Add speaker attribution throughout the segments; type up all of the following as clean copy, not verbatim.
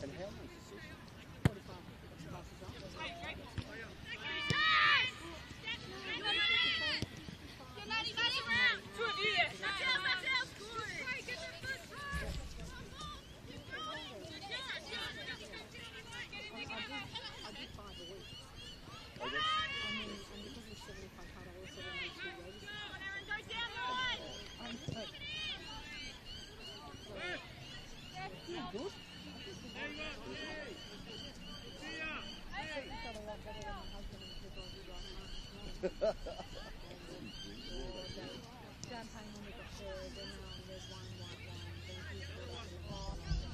Speaker 1: And how long is the session?
Speaker 2: 45. I did 5 a week.
Speaker 1: I guess.
Speaker 2: And because it's 75 hard, I also don't need 2 wages.
Speaker 1: Yeah, good.
Speaker 2: I've got a lot better than my husband and people I did last night. Champagne when we got there, then there's wine, white wine, then he's got my girlfriend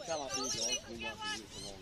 Speaker 1: Tell us these guys we might be here for long.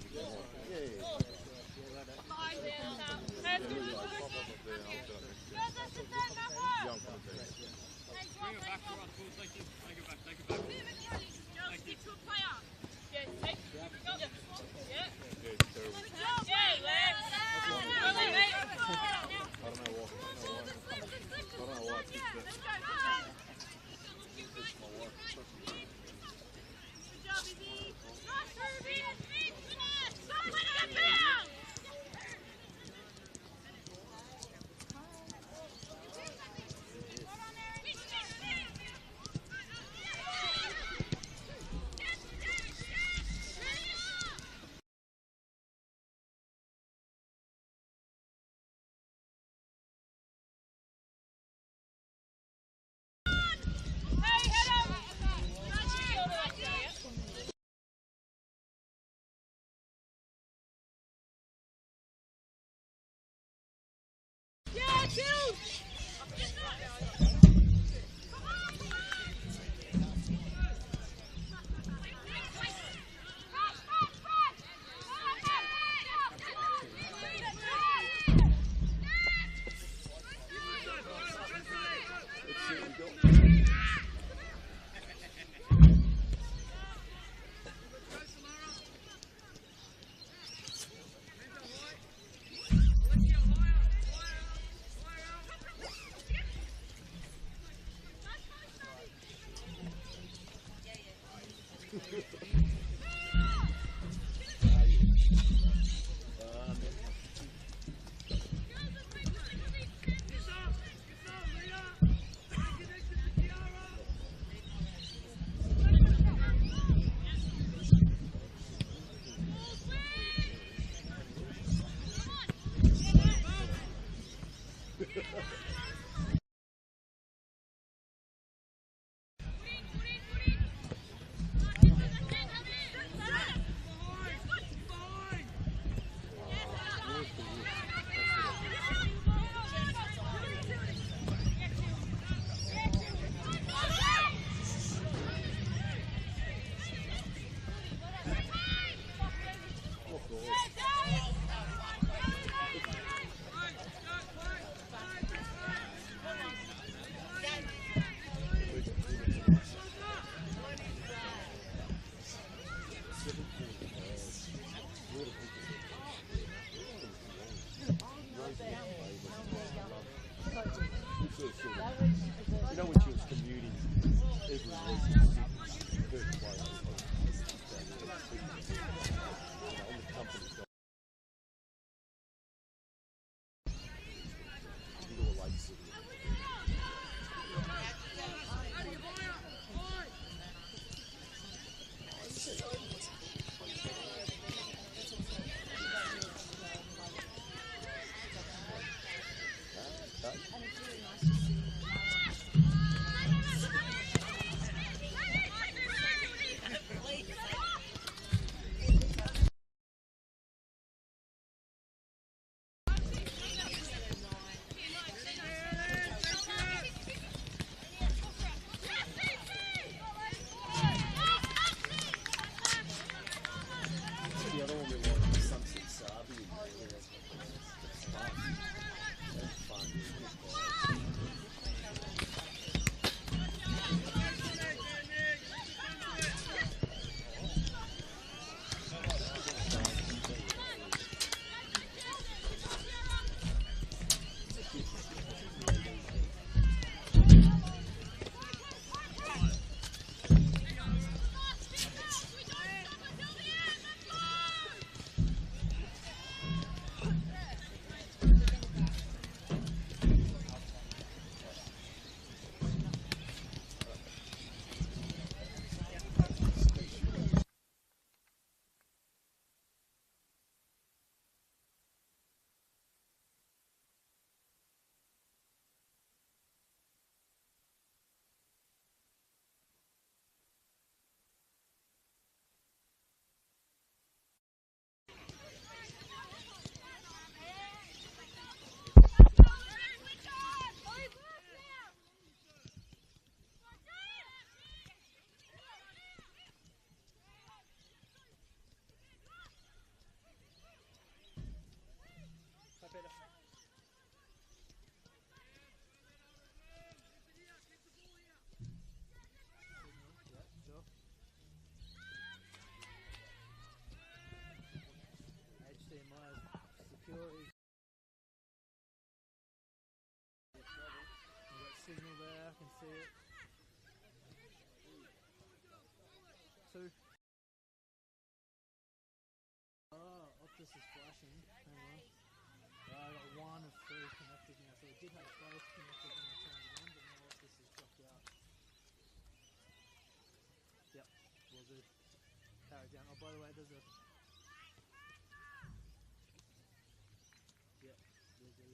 Speaker 3: can see it. 2. Oh, Optus is flashing. Hang on. I got 1 of 3 connected now, so we did have both connected when I turned it on, but now Optus has dropped out. Yep, will do. Power it down. Oh, by the way, there's a... Yep, will do.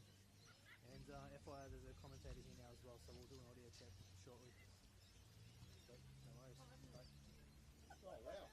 Speaker 3: And FYI, there's a commentator here now as well, so we'll do an audio check shortly. But no worries. Bye.
Speaker 1: Oh, wow.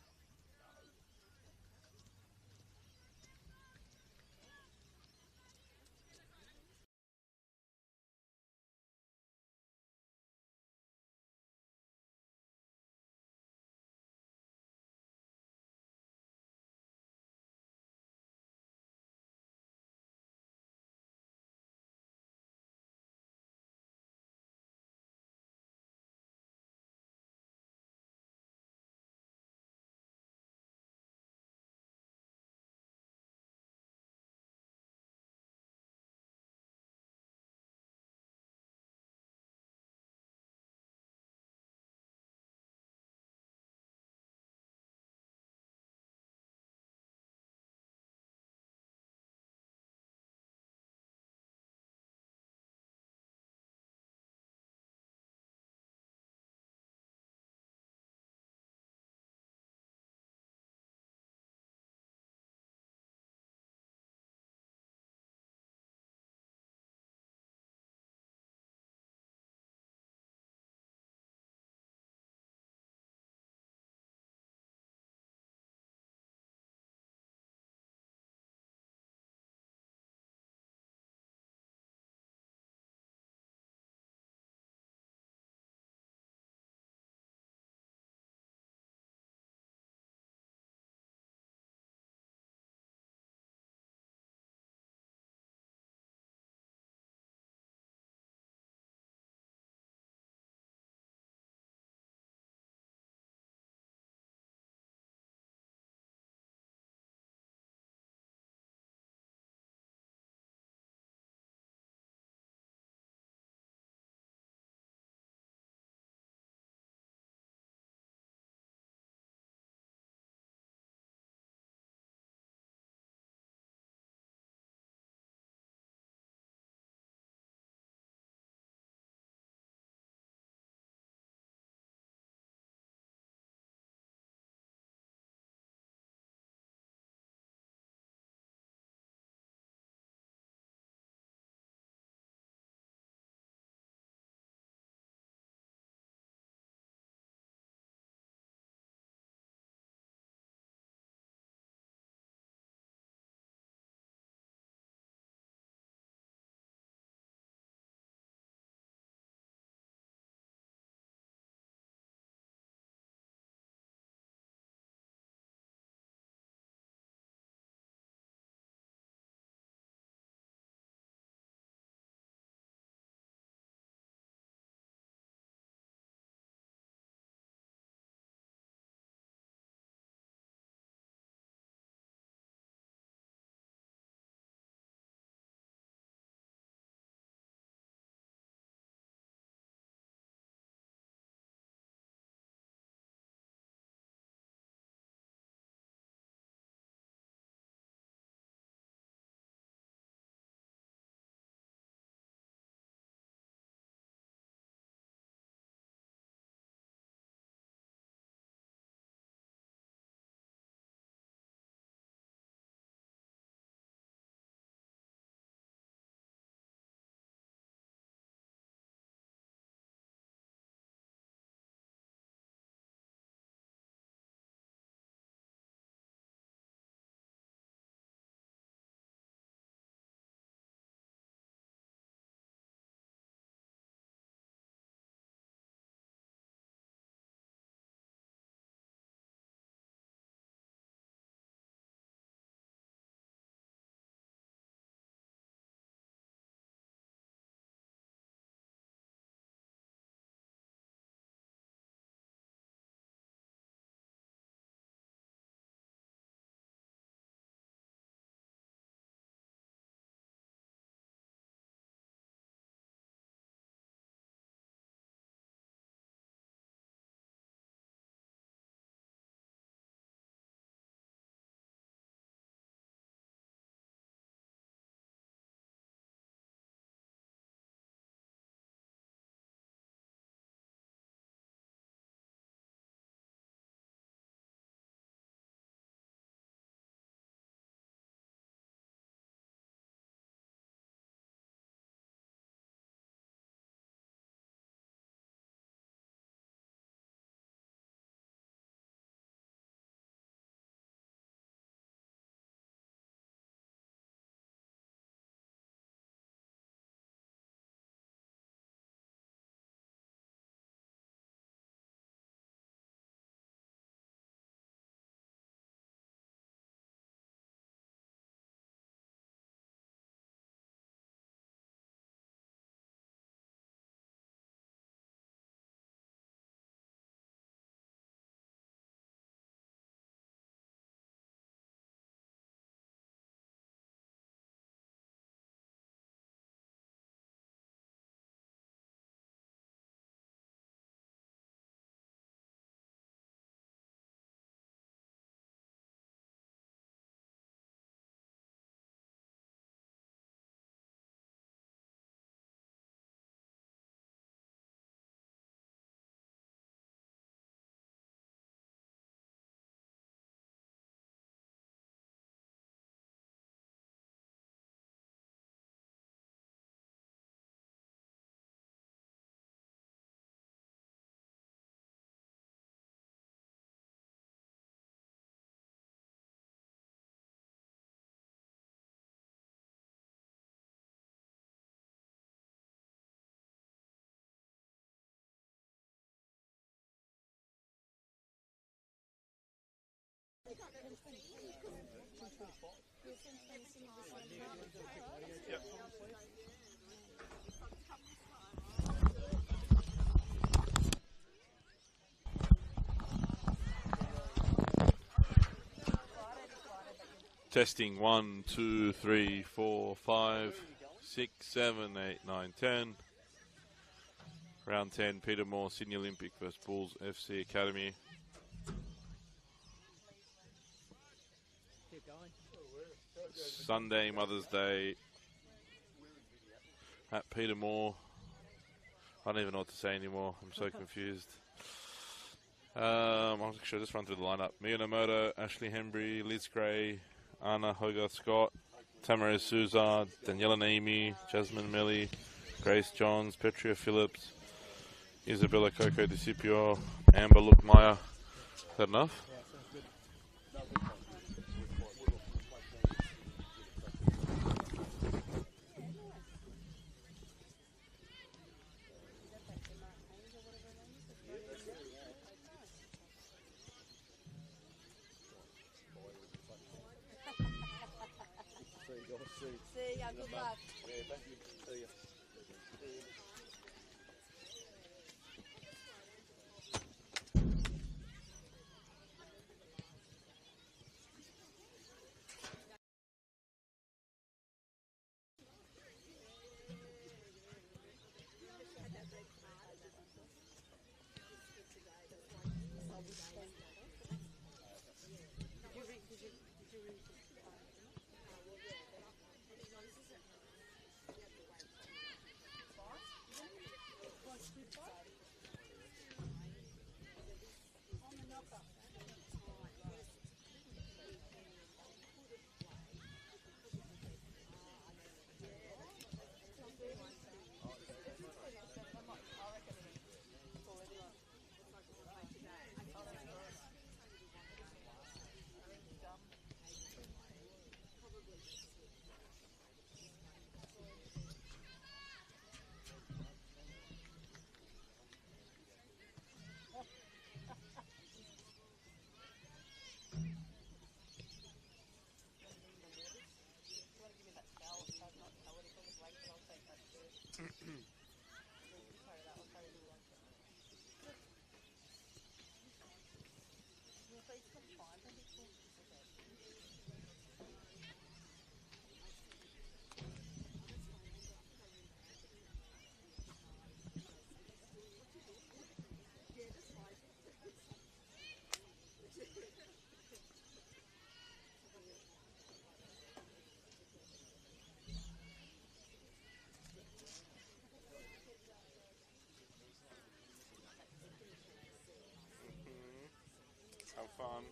Speaker 4: Testing 1, 2, 3, 4, 5, 6, 7, 8, 9, 10. Round 10, Peter Moore, Sydney Olympic versus Bulls FC Academy.
Speaker 3: Keep going.
Speaker 4: Sunday, Mother's Day at Peter Moore. I don't even know what to say anymore. I'm so confused. I'll just run through the lineup. Mia Nomoto, Ashley Hembry, Liz Gray, Anna Hogarth Scott, Tamara Souza, Daniela Naimi, Jasmine Melly, Grace Johns, Petria Phillips, Isabella Coco DiCipio, Amber Lookmeyer. Is that enough?
Speaker 3: Yeah, sounds good.
Speaker 2: See ya, good luck.
Speaker 1: Yeah, thank you. See ya.
Speaker 4: Have fun.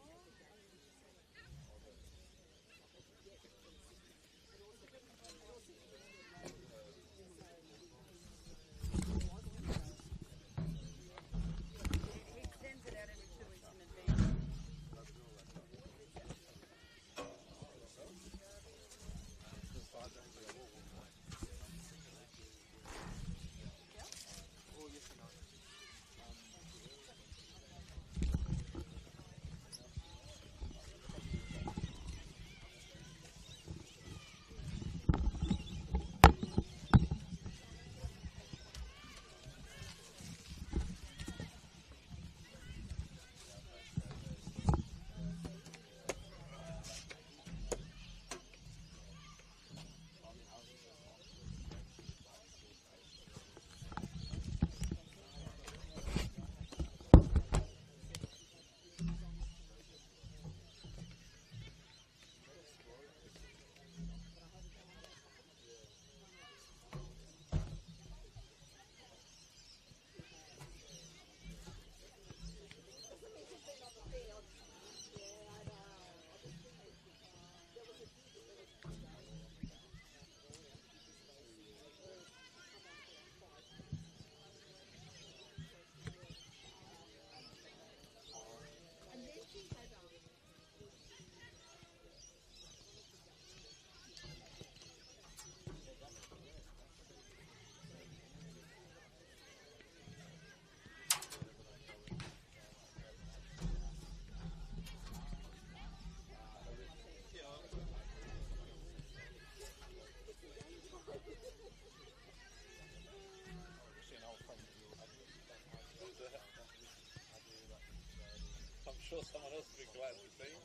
Speaker 4: sure someone else will be glad to see him.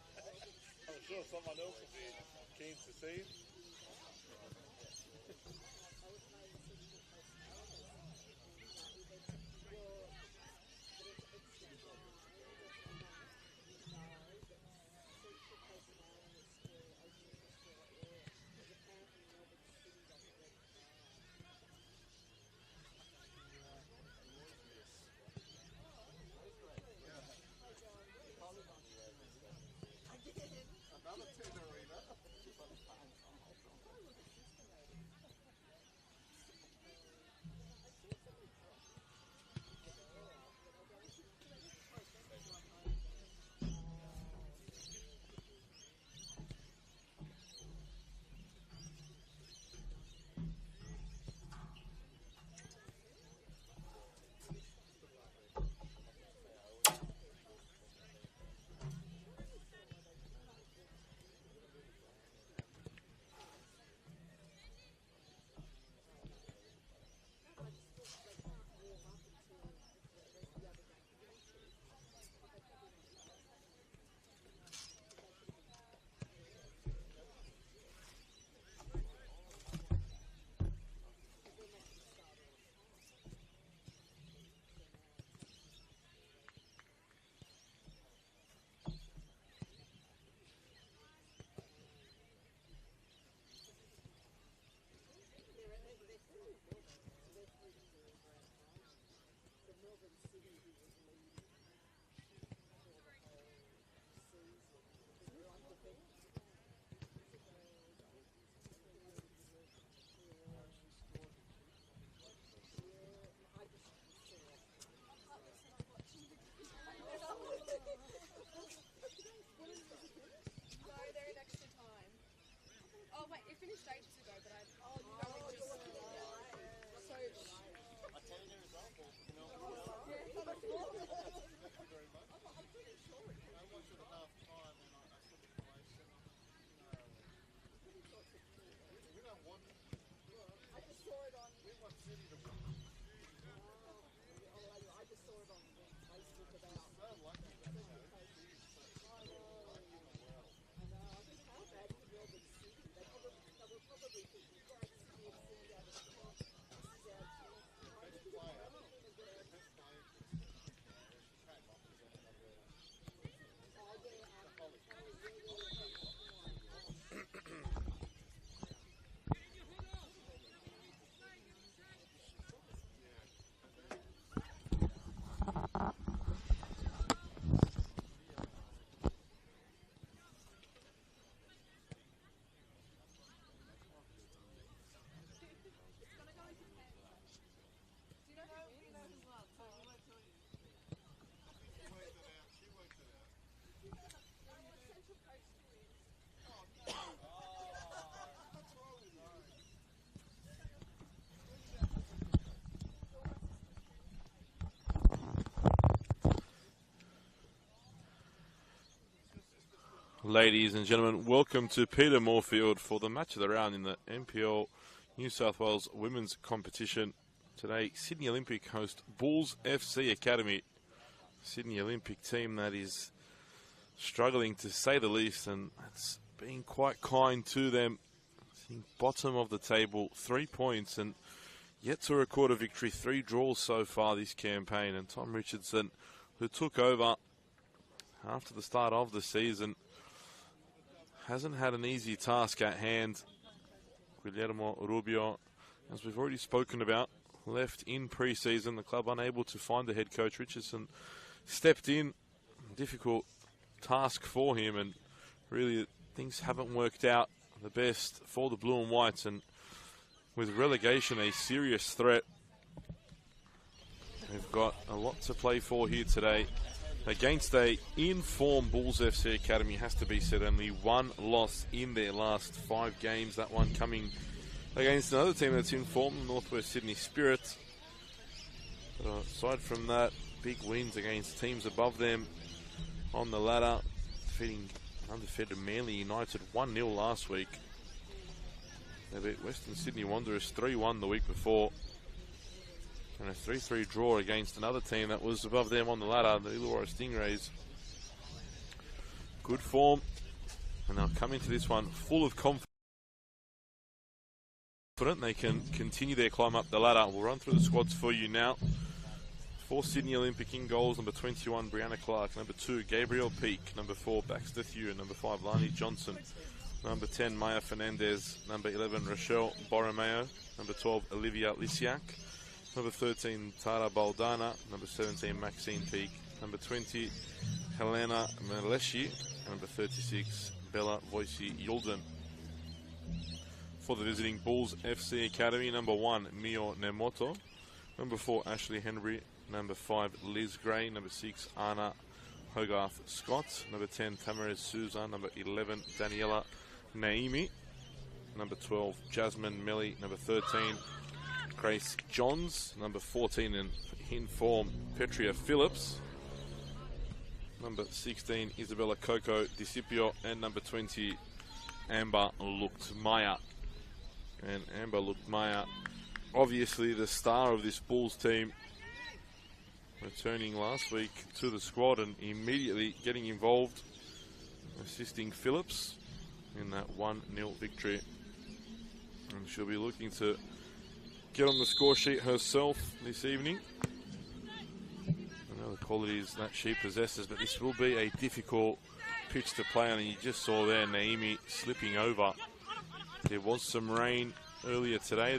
Speaker 4: I'm sure someone else will be keen to see him. Ladies and gentlemen, welcome to Peter Moorfield for the match of the round in the NPL New South Wales Women's Competition. Today, Sydney Olympic host Bulls FC Academy. Sydney Olympic team that is struggling to say the least, and it's been quite kind to them. Bottom of the table, 3 points, and yet to record a victory. 3 draws so far this campaign, and Tom Richardson, who took over after the start of the season, hasn't had an easy task at hand. Guillermo Rubio, as we've already spoken about, left in pre-season. The club unable to find a head coach. Richardson stepped in. Difficult task for him, and really things haven't worked out the best for the Blue and Whites, and with relegation a serious threat. We've got a lot to play for here today. Against a in-form Bulls FC Academy, has to be said, only 1 loss in their last 5 games. That one coming against another team that's in form, the Northwest Sydney Spirit. But aside from that, big wins against teams above them on the ladder, defeating undefeated Manly United 1-0 last week. They beat Western Sydney Wanderers 3-1 the week before. And a 3-3 draw against another team that was above them on the ladder, the Illawarra Stingrays. good form, and they'll come into this one full of confidence. They can continue their climb up the ladder. We'll run through the squads for you now. For Sydney Olympic in goals, number 21, Brianna Clark. Number 2, Gabriel Peak. Number 4, Baxter Thew. Number 5, Lani Johnson. Number 10, Maya Fernandez. Number 11, Rochelle Borromeo. Number 12, Olivia Lisiak. Number 13, Tara Baldana. Number 17, Maxine Peak. Number 20, Helena Meleshi. Number 36, Bella Voici Yulden. For the visiting Bulls FC Academy, number 1, Mio Nemoto. Number 4, Ashley Henry. Number 5, Liz Gray. Number 6, Anna Hogarth Scott. Number 10, Tamara Souza. Number 11, Daniela Naimi. Number 12, Jasmine Melly. Number 13, Grace Johns. Number 14, in form, Petria Phillips. Number 16, Isabella Coco Discipio. And number 20, Amber Luktmaya. And Amber Luktmaya, obviously the star of this Bulls team, returning last week to the squad and immediately getting involved, assisting Phillips in that 1-0 victory. And she'll be looking to get on the score sheet herself this evening. I know the qualities that she possesses, but this will be a difficult pitch to play on, and you just saw there Naimi slipping over. There was some rain earlier today.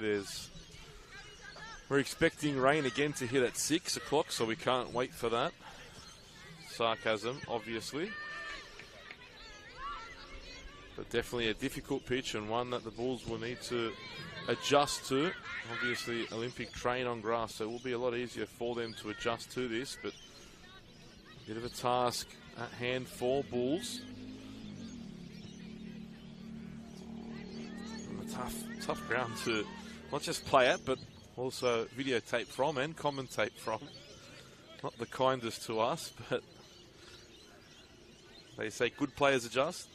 Speaker 4: We're expecting rain again to hit at 6 o'clock, so we can't wait for that. Sarcasm, obviously. But definitely a difficult pitch, and one that the Bulls will need to adjust to. Obviously, Olympic train on grass, so it will be a lot easier for them to adjust to this, but a bit of a task at hand for Bulls. And a tough ground to not just play at, but also videotape from and commentate from. Not the kindest to us, but they say good players adjust,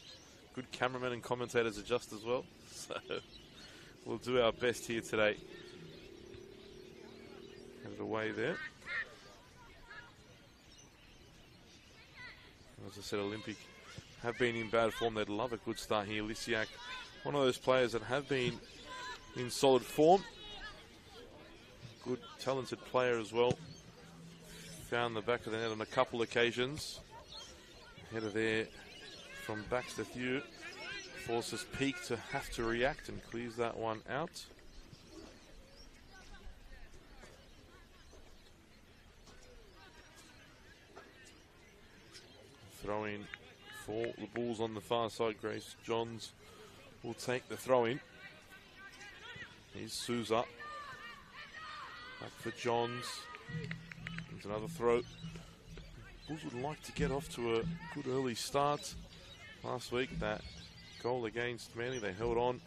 Speaker 4: good cameramen and commentators adjust as well. So we'll do our best here today. Have it away there. As I said, Olympic have been in bad form. They'd love a good start here. Lisiak, one of those players that have been in solid form. Good, talented player as well. Found the back of the net on a couple occasions. Header there from Baxter Thew forces Peak to have to react and clears that one out. Throw in for the Bulls on the far side. Grace Johns will take the throw in. Here's Souza. Back for Johns. There's another throw. Bulls would like to get off to a good early start. Last week, that goal against Manly, they held on.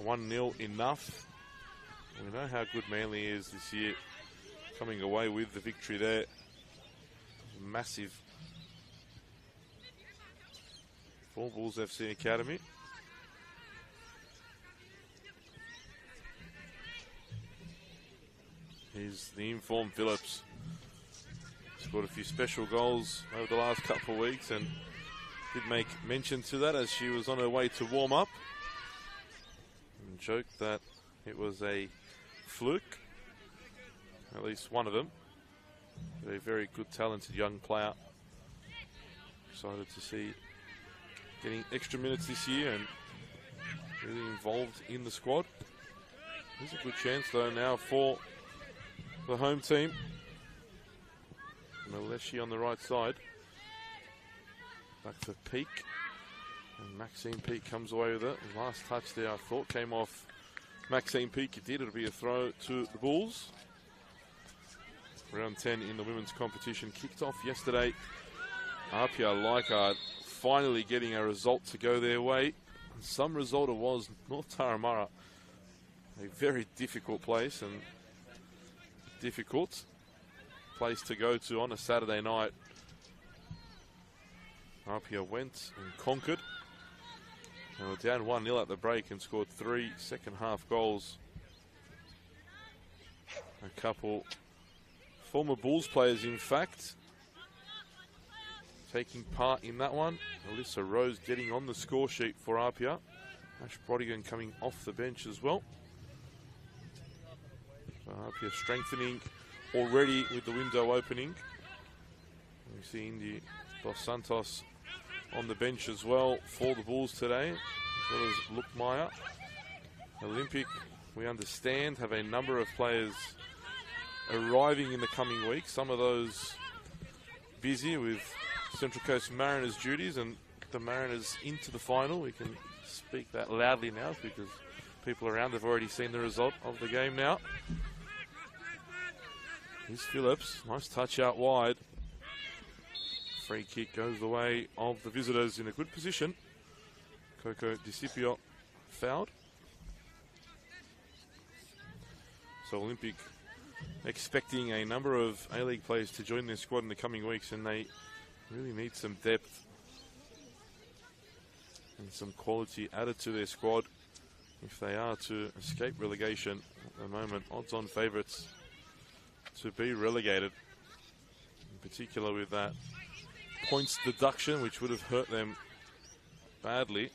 Speaker 4: 1-0 enough. We know how good Manly is this year. Coming away with the victory there. Massive for Bulls FC Academy. Here's the informed Phillips. Scored a few special goals over the last couple of weeks and did make mention to that as she was on her way to warm up. And joked that it was a fluke. At least one of them. But a very good, talented young player. Excited to see getting extra minutes this year and really involved in the squad. There's a good chance though now for the home team. Meleshi on the right side. Back for Peak. And Maxine Peak comes away with it. The last touch there I thought came off Maxine Peak. It did. It'll be a throw to the Bulls. Round 10 in the women's competition kicked off yesterday. Apia Leichhardt finally getting a result to go their way. And some result it was. North Taramara, a very difficult place and difficult place to go to on a Saturday night. Apia went and conquered. They were down 1-0 at the break and scored 3 second half goals. A couple former Bulls players, in fact, taking part in that one. Alyssa Rose getting on the score sheet for Apia. Ash Brodigan coming off the bench as well. So Apia strengthening already with the window opening. We see Indy Dos Santos on the bench as well for the Bulls today, as well as Luke Meyer. Olympic, we understand, have a number of players arriving in the coming weeks. Some of those busy with Central Coast Mariners duties, and the Mariners into the final. We can speak that loudly now because people around have already seen the result of the game now. Here's Phillips, nice touch out wide. Free kick goes the way of the visitors in a good position. Coco Discipio fouled. So Olympic expecting a number of A-League players to join their squad in the coming weeks, and they really need some depth and some quality added to their squad if they are to escape relegation. At the moment, odds-on favourites to be relegated, in particular with that points deduction, which would have hurt them badly.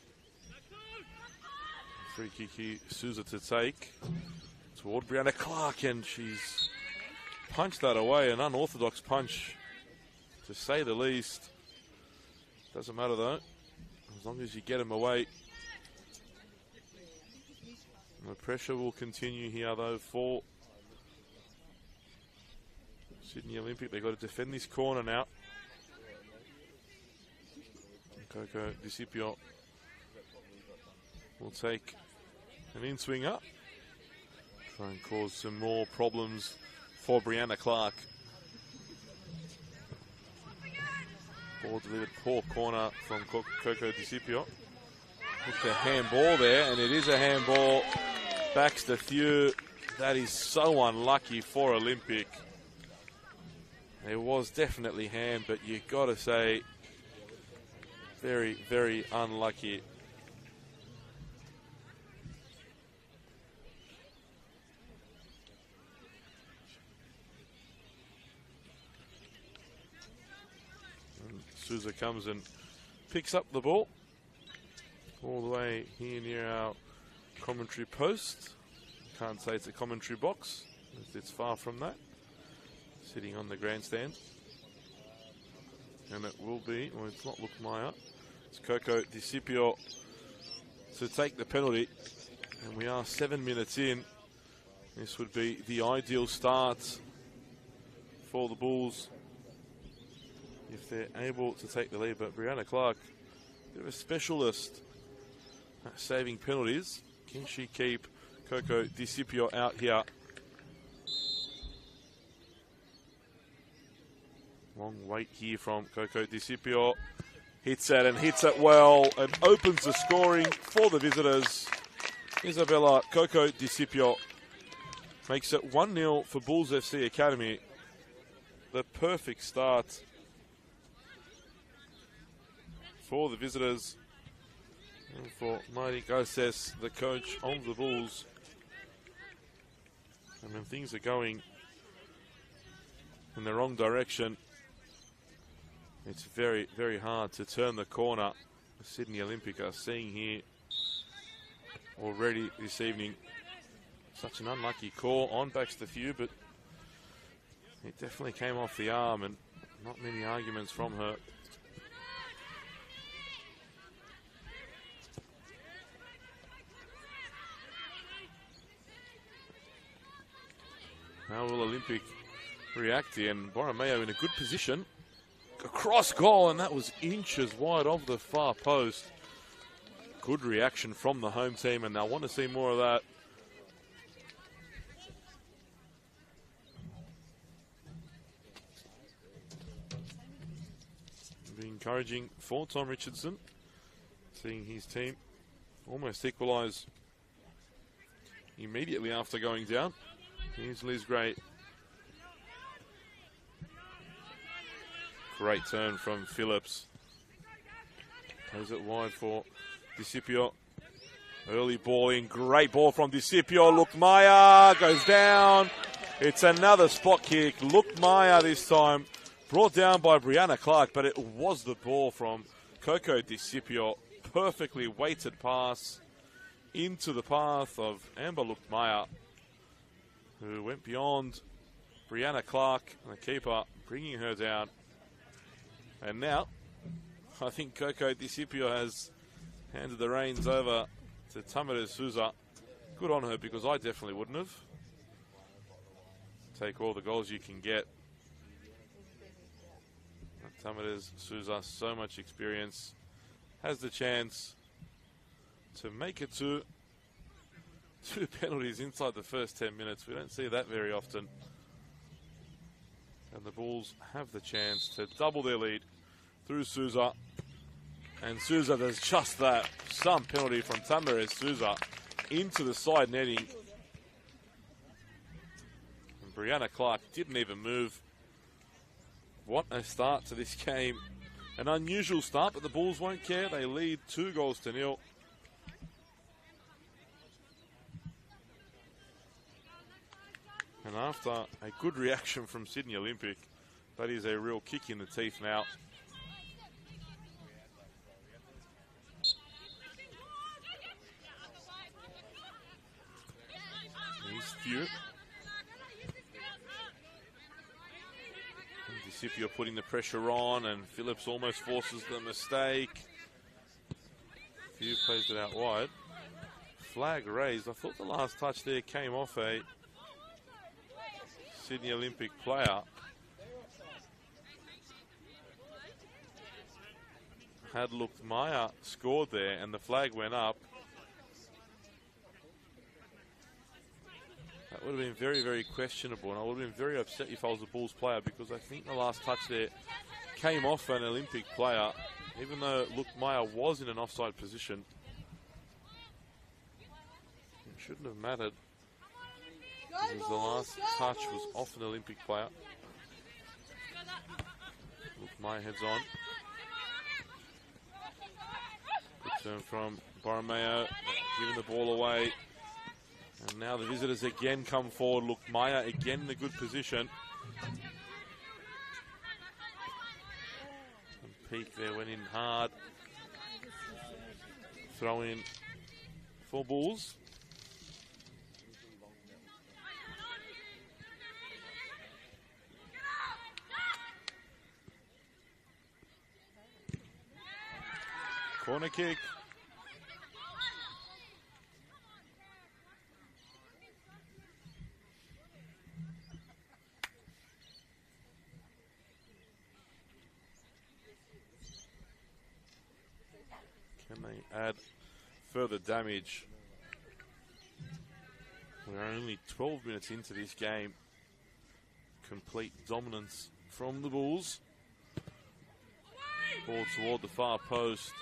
Speaker 4: Free kick here, Souza to take toward Brianna Clark, and she's punched that away. An unorthodox punch, to say the least. Doesn't matter though, as long as you get them away. And the pressure will continue here though for Sydney Olympic. They've got to defend this corner now. Coco Discipio will take an in-swinger. Try and cause some more problems for Brianna Clark. Ball delivered, poor corner from Coco Discipio. It's a handball there, and it is a handball. Baxter Thew. That is so unlucky for Olympic. It was definitely hand, but you got to say, very, very unlucky. And Souza comes and picks up the ball all the way here near our commentary post. Can't say it's a commentary box, it's far from that. Sitting on the grandstand. And it will be, well, it's not Luke Meyer, it's Coco Discipio to take the penalty. And we are 7 minutes in. This would be the ideal start for the Bulls if they're able to take the lead. But Brianna Clark, they're a specialist at saving penalties. Can she keep Coco Discipio out here? Long wait here from Coco Discipio. Hits it and hits it well and opens the scoring for the visitors. Isabella Coco Discipio makes it 1-0 for Bulls FC Academy. The perfect start for the visitors and for Marty Garces, the coach of the Bulls. And when things are going in the wrong direction, it's very, very hard to turn the corner. Sydney Olympic are seeing here already this evening. Such an unlucky call on Baxter Thew, but it definitely came off the arm and not many arguments from her. How will Olympic react here? And Borromeo in a good position. A cross goal, and that was inches wide of the far post. Good reaction from the home team, and they'll want to see more of that. Be encouraging for Tom Richardson, seeing his team almost equalise immediately after going down. Here's Liz Gray. Great turn from Phillips. Plays it wide for Discipio. Early ball in. Great ball from Discipio. Luke Meyer goes down. It's another spot kick. Luke Meyer this time Brought down by Brianna Clark, but it was the ball from Coco Discipio. Perfectly weighted pass into the path of Amber Lukmaya, who went beyond Brianna Clark, the keeper, bringing her down. And now, I think Coco Discipio has handed the reins over to Tamara Souza. Good on her, because I definitely wouldn't have. Take all the goals you can get. Tamara Souza, so much experience, has the chance to make it to 2 penalties inside the first 10 minutes. We don't see that very often. And the Bulls have the chance to double their lead through Souza. And Souza does just that. Some penalty from Tamara Souza into the side netting. And Brianna Clark didn't even move. What a start to this game. An unusual start, but the Bulls won't care. They lead 2-0. And after a good reaction from Sydney Olympic, that is a real kick in the teeth now. He's few. Discipio putting the pressure on, and Phillips almost forces the mistake. Few plays it out wide. Flag raised. I thought the last touch there came off a Sydney Olympic player. Had looked Maya scored there, and the flag went up. That would have been very, very questionable, and I would have been very upset if I was a Bulls player, because I think the last touch there came off an Olympic player, even though Lukmaya was in an offside position. It shouldn't have mattered, because the last touch was off an Olympic player. Lukmaya heads on. Good turn from Borromeo, giving the ball away. And now the visitors again come forward. Lukmaya again in a good position. And Peak there went in hard. Throw in for Bulls. Corner kick. Can they add further damage? We're only 12 minutes into this game. Complete dominance from the Bulls. Ball toward the far post.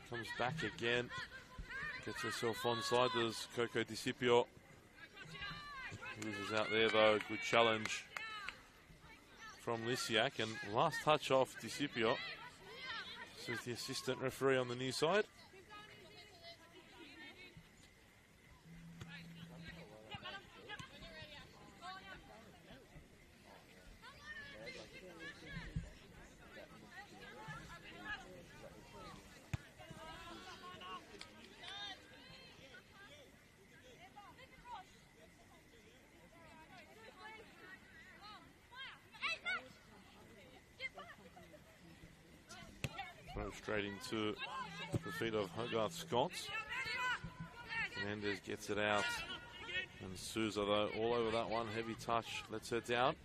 Speaker 4: Comes back again. Gets herself onside. Does Coco Discipio. Loses out there though. Good challenge from Lisiak. And last touch off Discipio. Says the assistant referee on the near side. Straight into the feet of Hogarth Scott. Menendez gets it out. And Souza, though, all over that one. Heavy touch. Lets her down.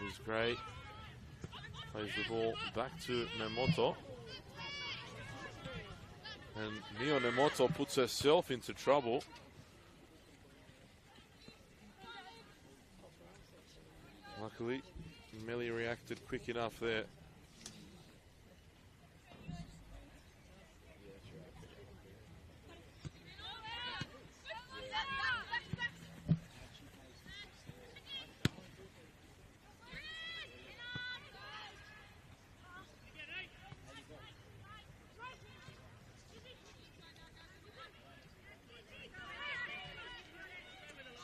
Speaker 4: Liz Gray plays the ball back to Nemoto. And Mio Nemoto puts herself into trouble. Luckily, Melly reacted quick enough there.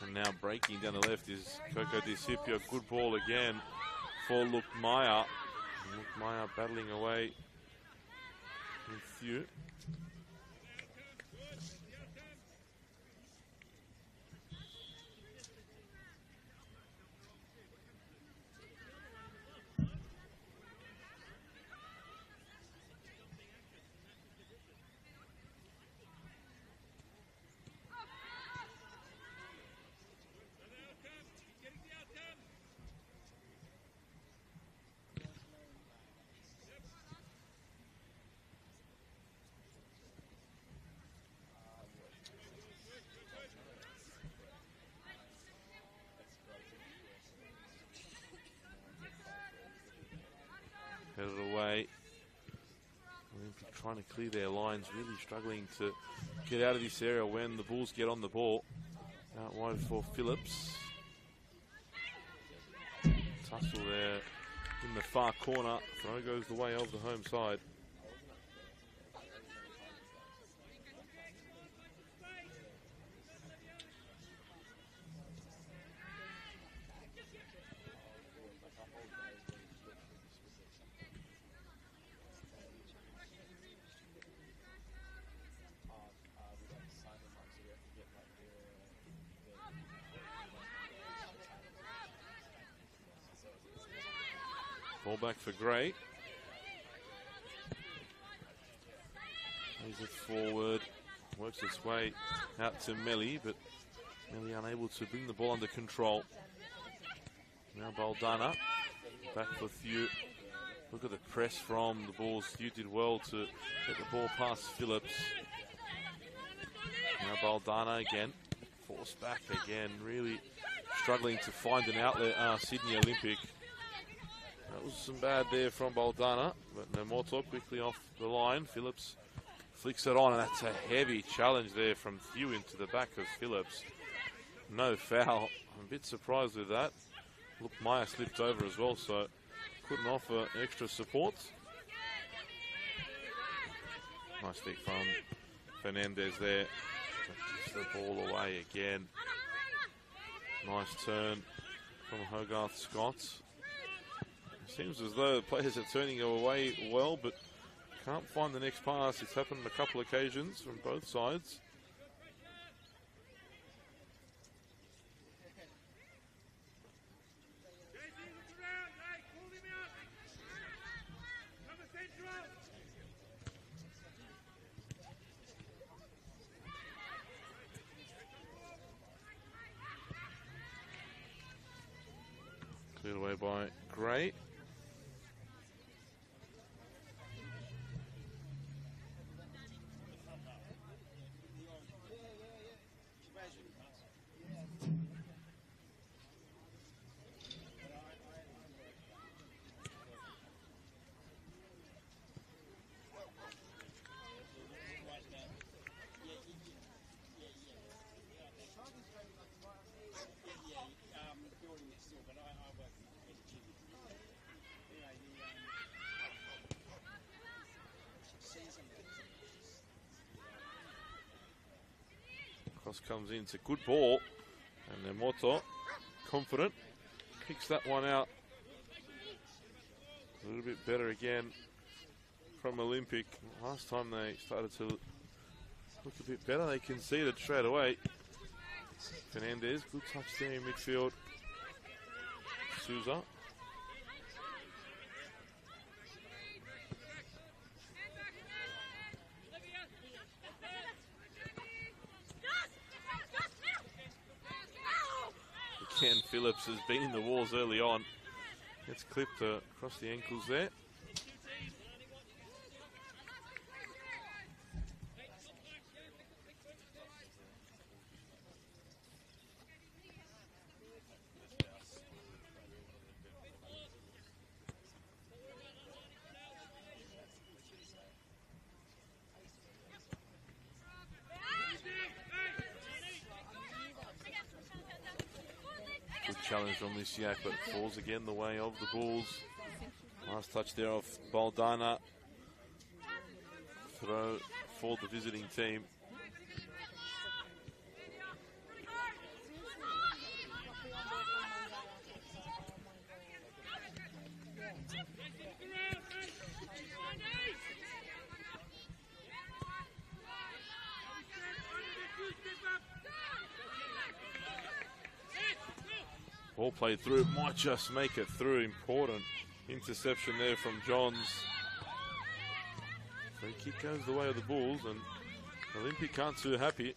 Speaker 4: And now breaking down the left is Coco Discipio. Good ball again for Luke Meyer. Luke Meyer battling away with few. Headed away. Olympic trying to clear their lines, really struggling to get out of this area when the Bulls get on the ball. Out wide for Phillips. Tussle there in the far corner. Throw goes the way of the home side. Ball back for Gray. Plays it forward. Works its way out to Melly, but Melly unable to bring the ball under control. Now Baldana. Back for Thew. Look at the press from the Bulls. Thew did well to get the ball past Phillips. Now Baldana again. Forced back again. Really struggling to find an outlet. Sydney Olympic. That was some bad there from Baldana, but Nemoto quickly off the line. Phillips flicks it on, and that's a heavy challenge there from Thew into the back of Phillips. No foul. I'm a bit surprised with that. Look, Meyer slipped over as well, so couldn't offer extra support. Nice stick from Fernandez there. Gives the ball away again. Nice turn from Hogarth Scott. Seems as though the players are turning away well, but can't find the next pass. It's happened on a couple of occasions from both sides. Cleared away by Gray. Cross comes in, it's a good ball, and Nemoto, confident, picks that one out. A little bit better again from Olympic. Last time they started to look a bit better, they conceded straight away. Fernandez, good touch there in midfield. Souza. Ken Phillips has been in the walls early on. Gets clipped across the ankles there. Challenge from Lysiak, but it falls again the way of the Bulls. Last touch there off Baldana. Throw for the visiting team. Ball played through, might just make it through. Important interception there from Johns. Free kick goes the way of the Bulls, and Olympic aren't too happy.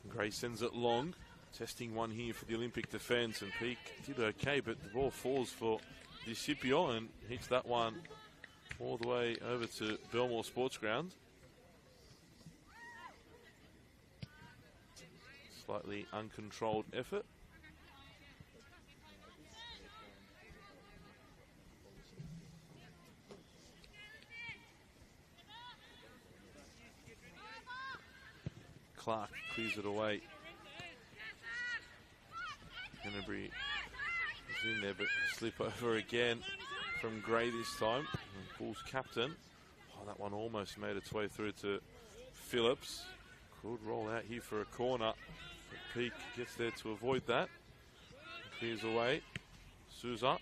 Speaker 4: Gray sends it long, testing one here for the Olympic defence, and Peak did okay, but the ball falls for Discipio and hits that one all the way over to Belmore Sports Ground. Slightly uncontrolled effort. Clark clears it away. Hennebury is in there, but slip over again from Gray this time. And Bulls captain. Oh, that one almost made its way through to Phillips. Could roll out here for a corner. But Peak gets there to avoid that. Clears away. Souza.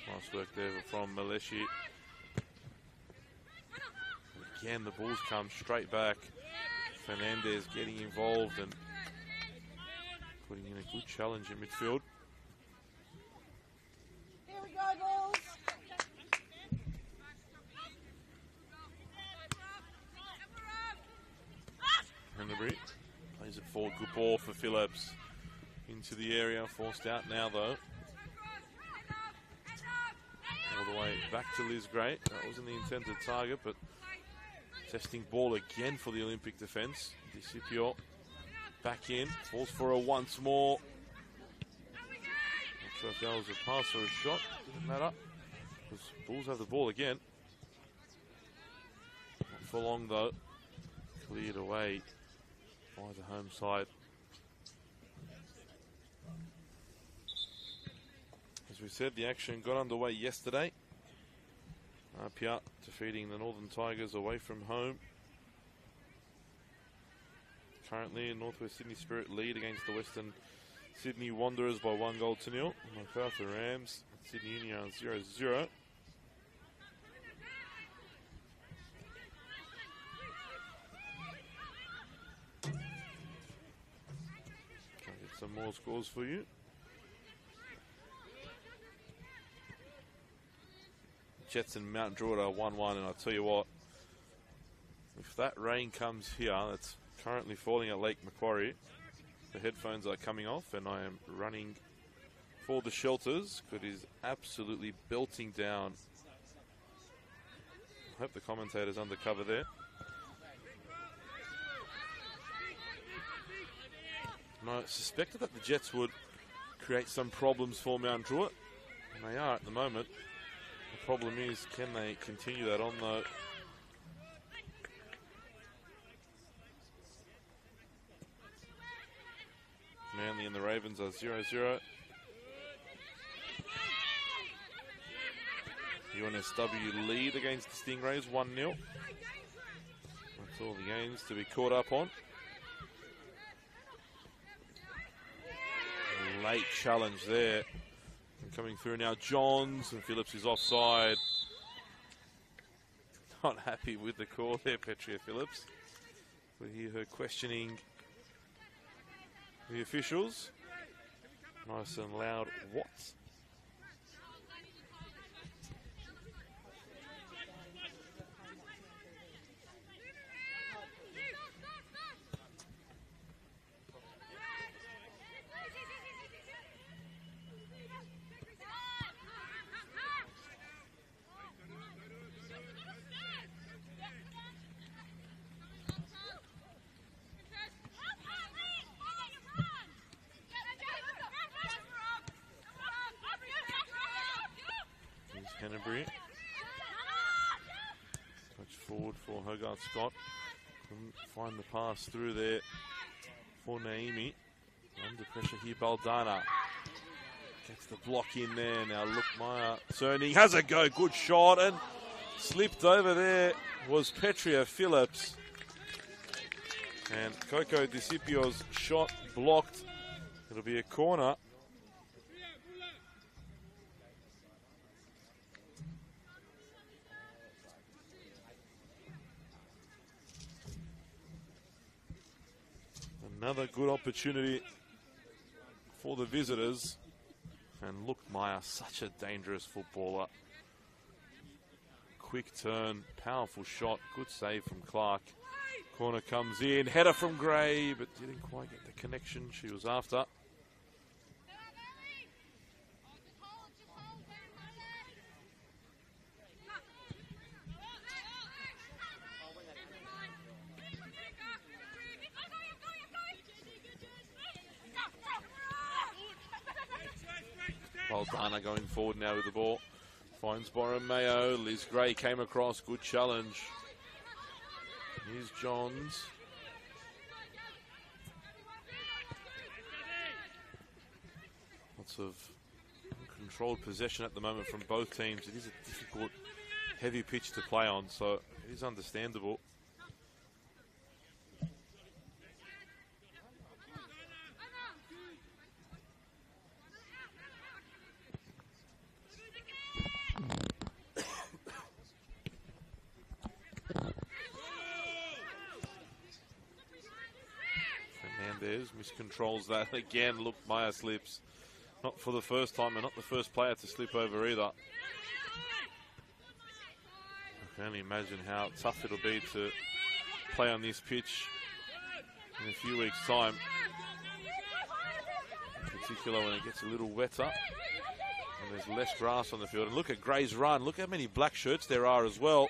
Speaker 4: Nice work there from Maleshi. Again, the Bulls come straight back. Fernandez getting involved and putting in a good challenge in midfield.
Speaker 2: Here we go, Bulls.
Speaker 4: Hennebury plays it forward. Good ball for Phillips. Into the area. Forced out now, though. All the way back to Liz Gray. That wasn't the intended target, but testing ball again for the Olympic defence. Discipio back in. Falls for a once more. Not sure if that was a pass or a shot. Didn't matter. Because Bulls have the ball again. Not for long though. Cleared away by the home side. As we said, the action got underway yesterday. Pia defeating the Northern Tigers away from home. Currently, Northwest Sydney Spirit lead against the Western Sydney Wanderers by 1-0. MacArthur Rams, Sydney Union 0-0. Try and get some more scores for you. Jets and Mount Druitt are 1-1, and I'll tell you what, if that rain comes here, that's currently falling at Lake Macquarie, the headphones are coming off and I am running for the shelters because it is absolutely belting down. I hope the commentator's undercover there. And I suspected that the Jets would create some problems for Mount Druitt, and they are at the moment. The problem is, can they continue that on though? Manly and the Ravens are 0-0. UNSW lead against the Stingrays 1-0. That's all the games to be caught up on. Late challenge there. Coming through now, Johns, and Phillips is offside. Not happy with the call there, Petria Phillips. We hear her questioning the officials. Nice and loud, what? Hennebury. Touch forward for Hogarth Scott. Couldn't find the pass through there for Naimi. Under pressure here, Baldana. Gets the block in there. Now look, Maya Cerny has a go. Good shot, and slipped over there was Petria Phillips. And Coco Discipio's shot blocked. It'll be a corner. Another good opportunity for the visitors. And look, Maya, such a dangerous footballer. Quick turn, powerful shot, good save from Clark. Corner comes in, header from Gray, but didn't quite get the connection she was after. Baldana going forward now with the ball. Finds Borromeo. Liz Gray came across. Good challenge. Here's Johns. Lots of controlled possession at the moment from both teams. It is a difficult, heavy pitch to play on, so it is understandable. Miscontrols that again. Look, Maya slips. Not for the first time and not the first player to slip over either. I can only imagine how tough it'll be to play on this pitch in a few weeks' time. In particular when it gets a little wetter and there's less grass on the field. And look at Gray's run. Look how many black shirts there are as well.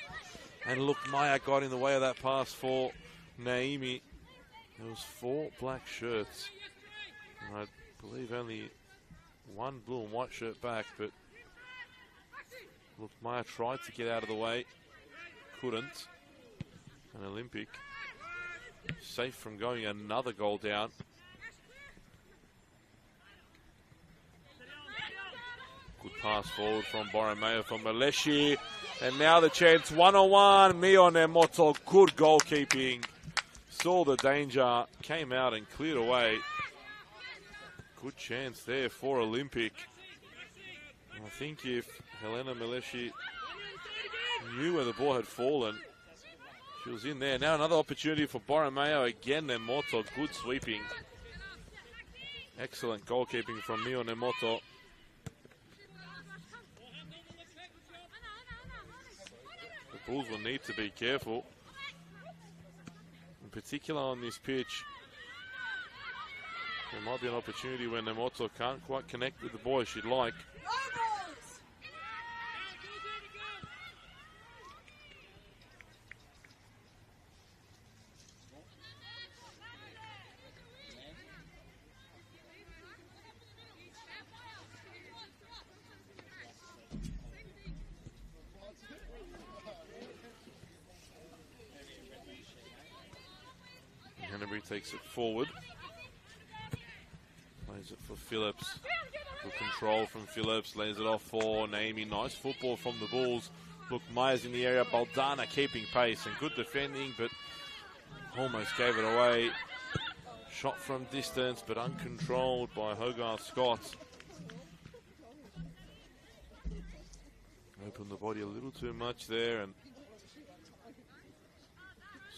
Speaker 4: And look, Maya got in the way of that pass for Naimi. There was 4 black shirts, and I believe only 1 blue and white shirt back, but look, Maya tried to get out of the way, couldn't. An Olympic, safe from going another goal down. Good pass forward from Borromeo from Maleshi, and now the chance, 1-on-1, Mio Nemoto, good goalkeeping. Saw the danger, came out and cleared away. Good chance there for Olympic. And I think if Helena Maleshi knew where the ball had fallen, she was in there. Now another opportunity for Borromeo. Again, Nemoto, good sweeping. Excellent goalkeeping from Mio Nemoto. The Bulls will need to be careful. In particular on this pitch, there might be an opportunity when Nemoto can't quite connect with the ball she'd like. Takes it forward. Plays it for Phillips. Good control from Phillips. Lays it off for Naimi. Nice football from the Bulls. Look, Myers in the area. Baldana keeping pace and good defending, but almost gave it away. Shot from distance, but uncontrolled by Hogarth Scott. Opened the body a little too much there and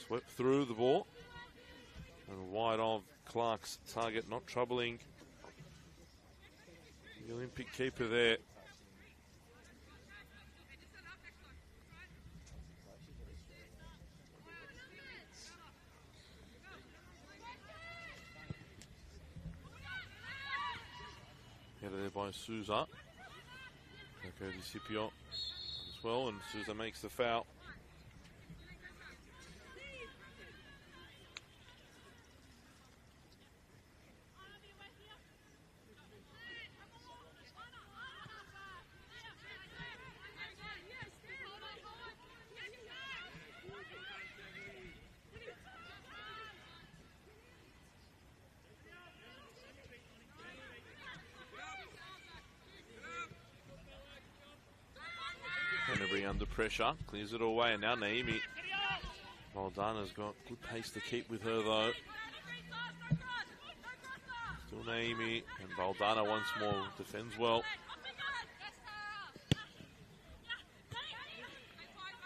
Speaker 4: swept through the ball. And wide of Clark's target, not troubling the Olympic keeper there. Headed there by Souza. Coco Discipio as well, and Souza makes the foul. Under pressure, clears it away, and now Naimi Valdana's got good pace to keep with her though. Still Naomi, and Valdana once more defends well.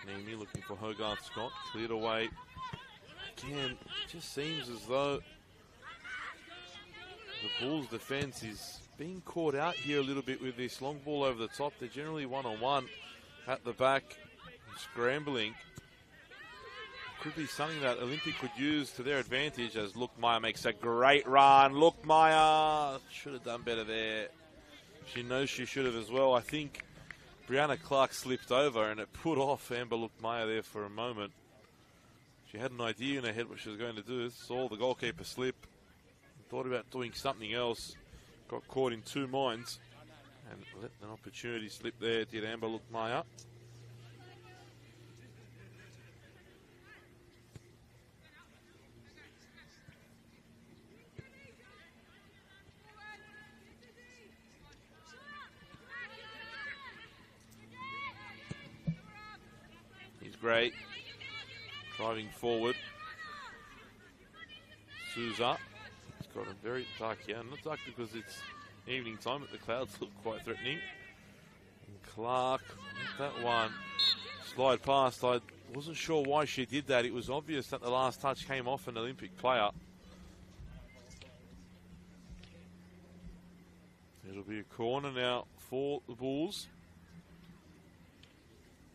Speaker 4: Naomi looking for Hogarth Scott, cleared away. Again, it just seems as though the Bulls' defense is being caught out here a little bit with this long ball over the top. They're generally one-on-one at the back, scrambling. Could be something that Olympic could use to their advantage as Lukmaya makes a great run. Lukmaya should have done better there. She knows she should have as well. I think Brianna Clark slipped over and it put off Amber Lukmaya there for a moment. She had an idea in her head what she was going to do. Saw the goalkeeper slip. Thought about doing something else. Got caught in two minds and let an opportunity slip there. Did Amber Lukmaya. Great. Driving forward. Souza. It's got a very dark here. Not dark because it's evening time, but the clouds look quite threatening. And Clark, that one. Slide past. I wasn't sure why she did that. It was obvious that the last touch came off an Olympic player. It'll be a corner now for the Bulls.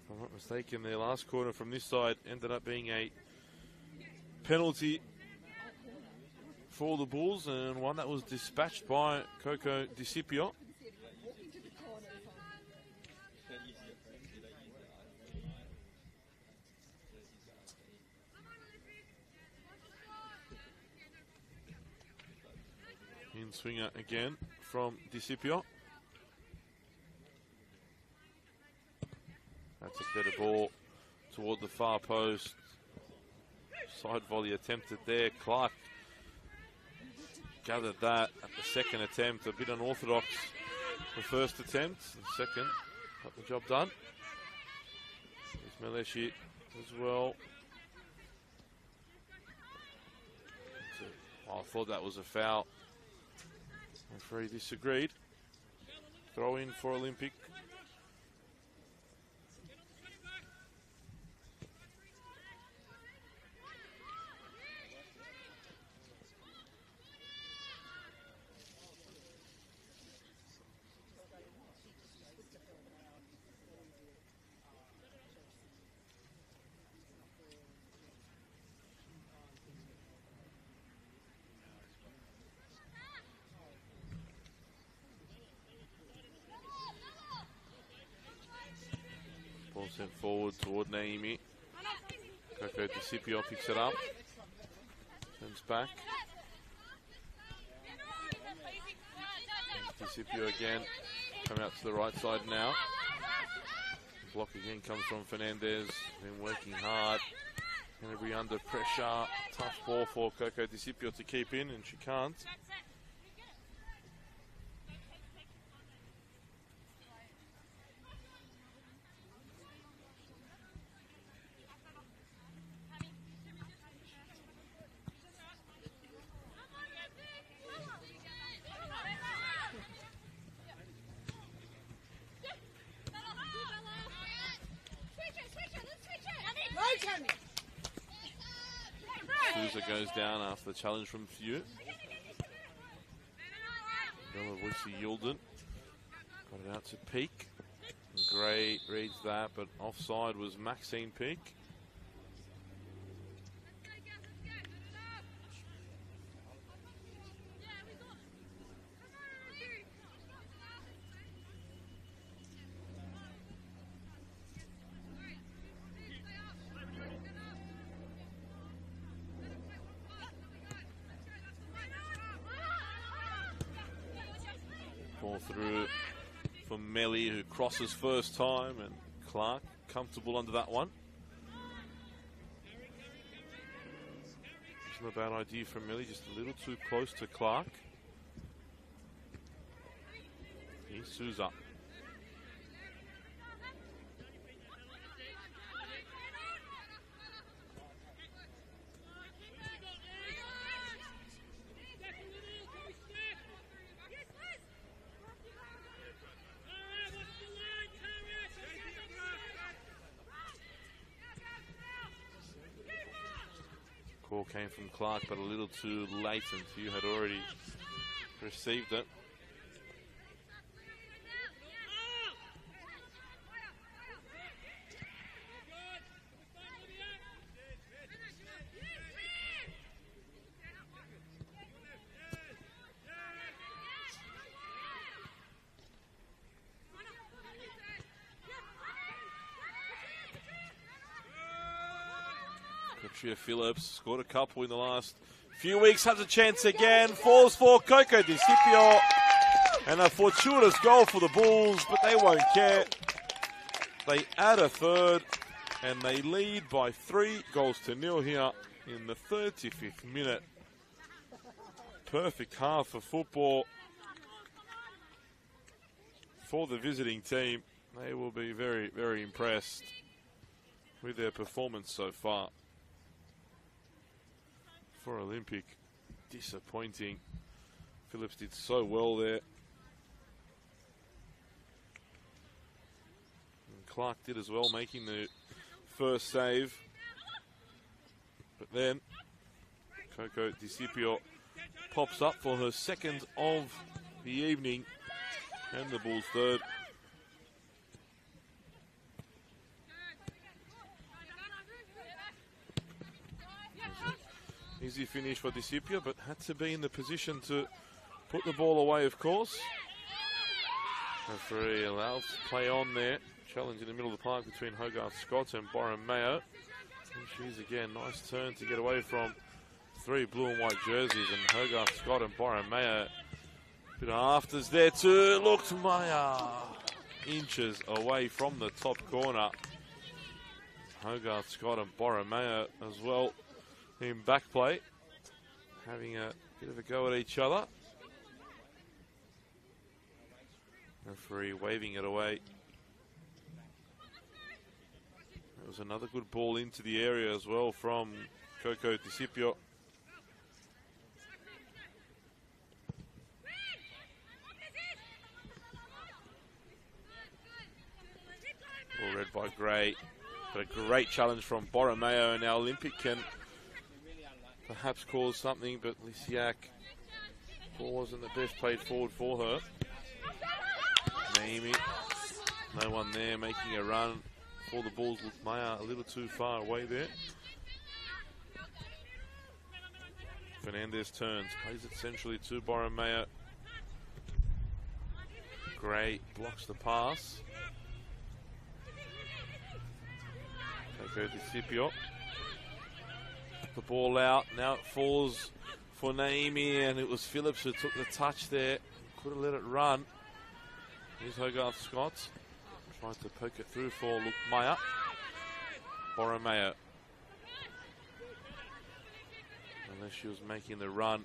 Speaker 4: If I'm not mistaken, their last corner from this side ended up being a penalty for the Bulls, and one that was dispatched by Coco DiCipio. In swinger again from DiCipio. That's a better ball toward the far post. Side volley attempted there. Clark gathered that at the second attempt. A bit unorthodox the first attempt. The second got the job done. There's Meleshi as well. Oh, I thought that was a foul. Referee disagreed. Throw in for Olympic. Ball sent forward toward Naomi. Coco DiCipio picks it up. Turns back. DiCipio again. Coming out to the right side now. The block again comes from Fernandez. Been working hard. Going to be under pressure. Tough ball for Coco DiCipio to keep in, and she can't. Souza goes down after the challenge from Few. Bella Wissy yielded. Got it out to Peak. Gray reads that, but offside was Maxine Peak. Ball through for Melly, who crosses first time, and Clark comfortable under that one. It's not a bad idea from Melly, just a little too close to Clark. Here's Souza. Call came from Clark, but a little too late, and Few had already received it. Petria Phillips scored a couple in the last few weeks, has a chance again, falls for Coco DiCipio, and a fortuitous goal for the Bulls, but they won't care. They add a third, and they lead by 3-0 here in the 35th minute. Perfect half for football for the visiting team. They will be very, very impressed with their performance so far. For Olympic, disappointing. Phillips did so well there. And Clark did as well, making the first save. But then Coco DiCipio pops up for her second of the evening, and the Bulls' third. Easy finish for DiCipio, but had to be in the position to put the ball away, of course. Referee allows play on there. Challenge in the middle of the park between Hogarth Scott and Borromeo. And she's again, nice turn to get away from 3 blue and white jerseys, and Hogarth Scott and Borromeo. Bit of afters there too. Looked Maya inches away from the top corner. Hogarth Scott and Borromeo as well in back play, having a bit of a go at each other. Referee waving it away. It was another good ball into the area as well from Coco DiCipio. Ball read by Gray, but a great challenge from Borromeo. Now Olympic can perhaps cause something, but Lisiak, ball wasn't the best played forward for her. Naomi, no one there, making a run for the Bulls. Looked Maya a little too far away there. Fernandez turns, plays it centrally to Borromeo. Gray blocks the pass. Coco DiCipio. The ball out, now it falls for Naomi, and it was Phillips who took the touch there. Could have let it run. Here's Hogarth Scott. Tries to poke it through for Lukmaya. Borromeo. Unless she was making the run.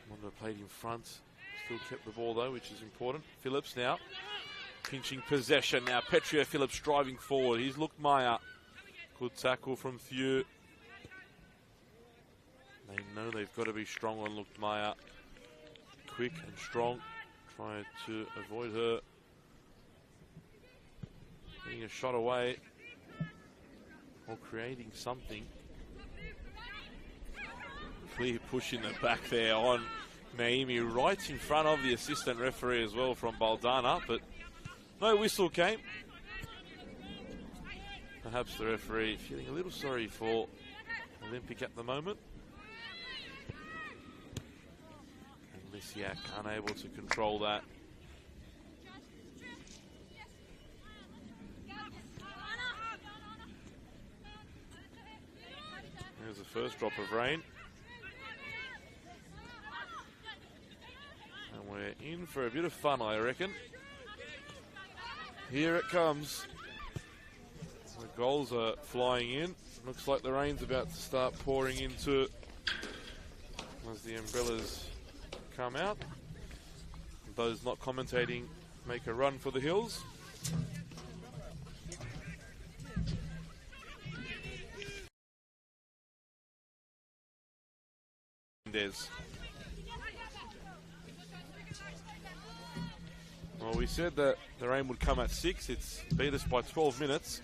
Speaker 4: Wanda played in front. Still kept the ball though, which is important. Phillips now. Pinching possession now. Petria Phillips driving forward. He's Lukmaya. Good tackle from Few. They know they've got to be strong on Lukmaya. Quick and strong. Trying to avoid her getting a shot away or creating something. Clear push in the back there on Naomi, right in front of the assistant referee as well from Baldana, but no whistle came. Perhaps the referee feeling a little sorry for Olympic at the moment. Lisiak unable to control that. There's the first drop of rain. And we're in for a bit of fun, I reckon. Here it comes. The goals are flying in. Looks like the rain's about to start pouring into as the umbrellas come out. Those not commentating make a run for the hills. Well, we said that the rain would come at 6. It's beat us by 12 minutes.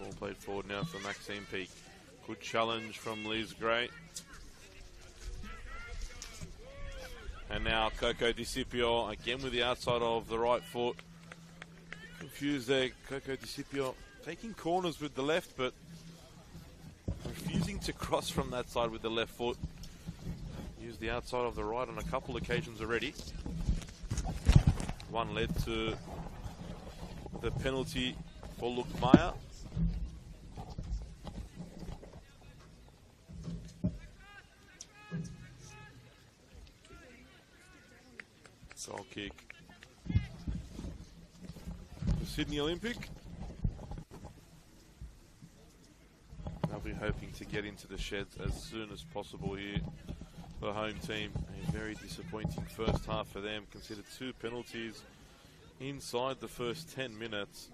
Speaker 4: Ball played forward now for Maxime Peak. Good challenge from Liz Gray. And now Coco DiCipio again with the outside of the right foot. Confused there, Coco DiCipio taking corners with the left, but refusing to cross from that side with the left foot. Used the outside of the right on a couple occasions already. One led to the penalty for Lukmaya. Goal kick for Sydney Olympic. They'll be hoping to get into the sheds as soon as possible here. The home team, a very disappointing first half for them. Considered 2 penalties inside the first 10 minutes.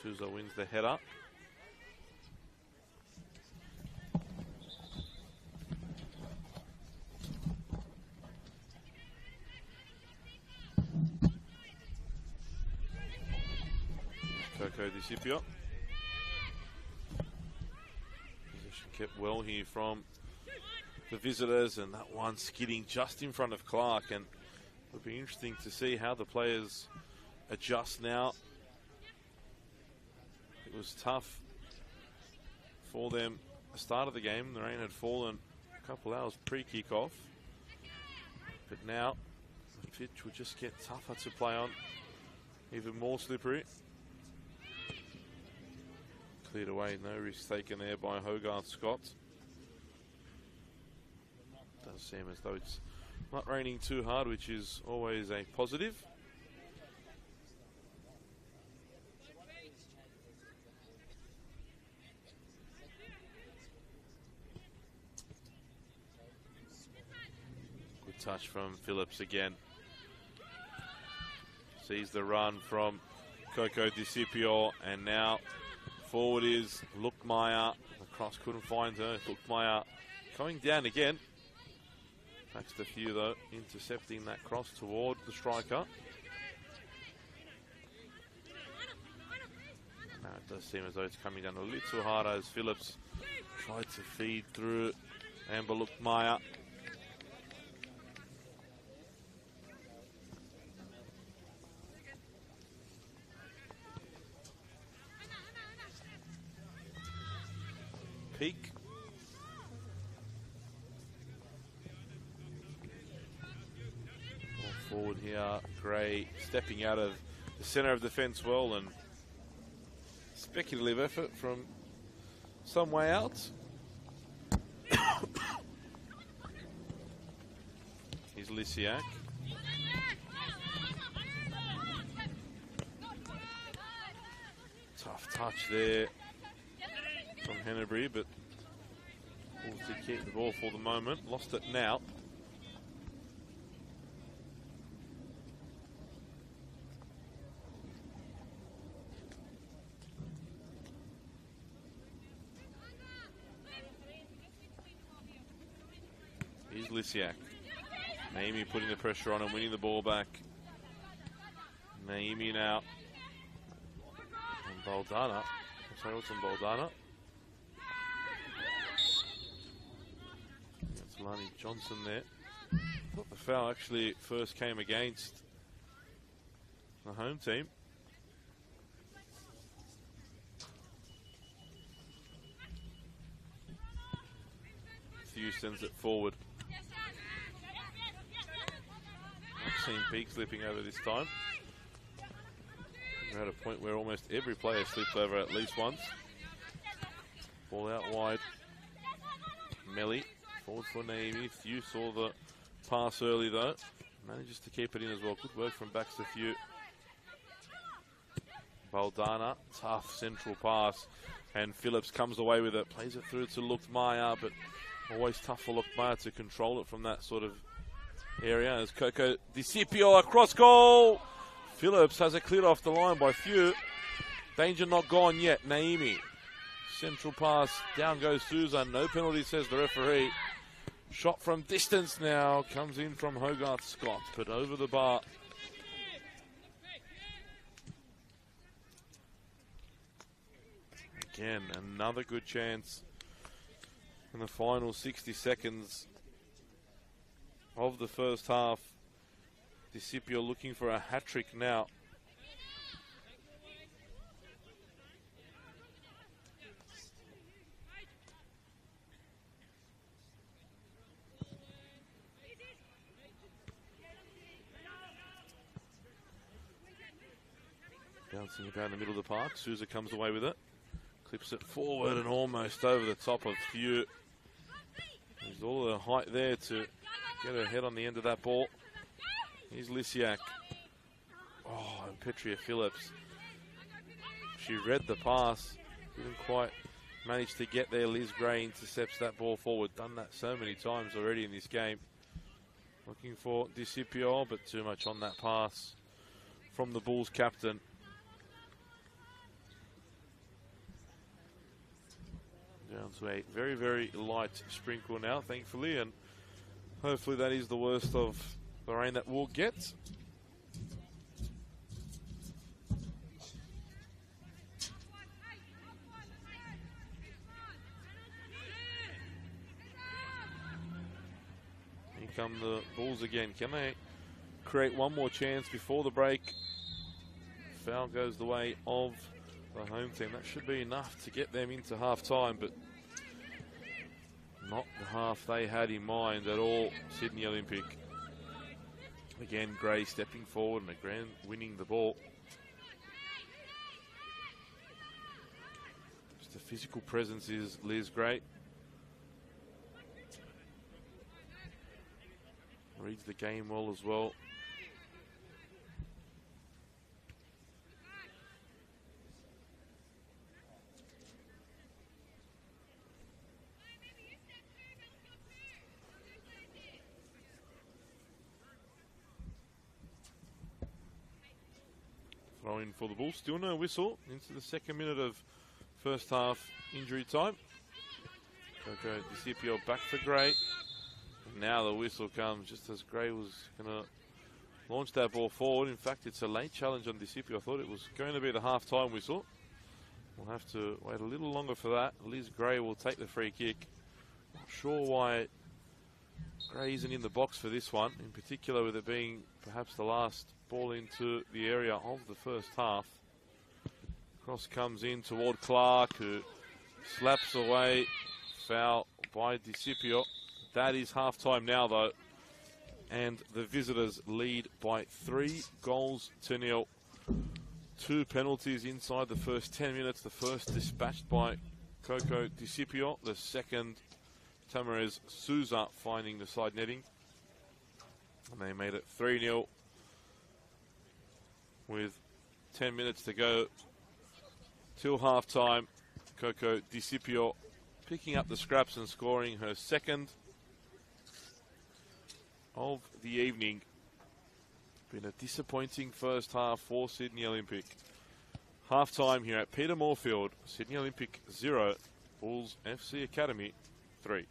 Speaker 4: Souza wins the header. Coco DiCipio. Position kept well here from the visitors, and that one skidding just in front of Clark, and it'll be interesting to see how the players adjust now. It was tough for them at the start of the game. The rain had fallen a couple hours pre-kick-off, but now the pitch will just get tougher to play on, even more slippery. Cleared away, no risk taken there by Hogarth Scott. Does seem as though it's not raining too hard, which is always a positive. Good touch from Phillips again. Sees the run from Coco DiCipio, and now forward is Lukmaya. The cross couldn't find her. Lukmaya going down again. Next a few though, intercepting that cross toward the striker. Now it does seem as though it's coming down a little harder as Phillips tried to feed through Amber Lukmaya. Peak. Forward here, Gray stepping out of the centre of defence well, and speculative effort from some way out. Here's Lysiak. Tough touch there from Hennebury, but Bulls did keep the ball for the moment. Lost it now. Here's Lysiak. Naimi putting the pressure on and winning the ball back. Naimi now. And Baldana. Sorry, what's on Baldana? That's Lani Johnson there. Thought the foul actually first came against the home team. Thew sends it forward. I've seen Peak slipping over this time. We're at a point where almost every player slips over at least once. Ball out wide. Melly forward for Naimi. Thew saw the pass early though. Manages to keep it in as well. Good work from Baxter Thew. Baldana, tough central pass. And Phillips comes away with it. Plays it through to Lukmaya, but always tough for Lukmaya to control it from that sort of area. As Coco DiCipio across goal. Phillips has it cleared off the line by Thew. Danger not gone yet. Naimi. Central pass. Down goes Souza. No penalty, says the referee. Shot from distance now. Comes in from Hogarth Scott, but over the bar. Again, another good chance in the final 60 seconds of the first half. DiCipio looking for a hat-trick now. Bouncing about in the middle of the park. Souza comes away with it. Clips it forward and almost over the top of Few. There's all the height there to get her head on the end of that ball. Here's Lysiak. Oh, and Petria Phillips. She read the pass. Didn't quite manage to get there. Liz Gray intercepts that ball forward. Done that so many times already in this game. Looking for DiCipio, but too much on that pass from the Bulls captain. Down to a very, very light sprinkle now, thankfully, and hopefully that is the worst of the rain that we'll get. Here come the Bulls again. Can they create one more chance before the break? Foul goes the way of the home team. That should be enough to get them into half-time, but not the half they had in mind at all, Sydney Olympic. Again, Gray stepping forward and again winning the ball. Just a physical presence is Liz Gray. Reads the game well as well. Throw in for the Bulls. Still no whistle into the second minute of first half injury time. Coco DiCipio back for Gray. And now the whistle comes just as Gray was going to launch that ball forward. In fact, it's a late challenge on DiCipio. I thought it was going to be the half-time whistle. We'll have to wait a little longer for that. Liz Gray will take the free kick. Not sure why Gray isn't in the box for this one, in particular with it being perhaps the last ball into the area of the first half. Cross comes in toward Clark, who slaps away. Foul by DiCipio. That is half-time now, though. And the visitors lead by 3-0. 2 penalties inside the first 10 minutes. The first dispatched by Coco DiCipio. The second, Tamarez Souza finding the side netting. And they made it 3-0 with 10 minutes to go till half-time. Coco DiCipio picking up the scraps and scoring her second of the evening. Been a disappointing first half for Sydney Olympic. Half-time here at Peter Moorfield. Sydney Olympic 0, Bulls FC Academy 3.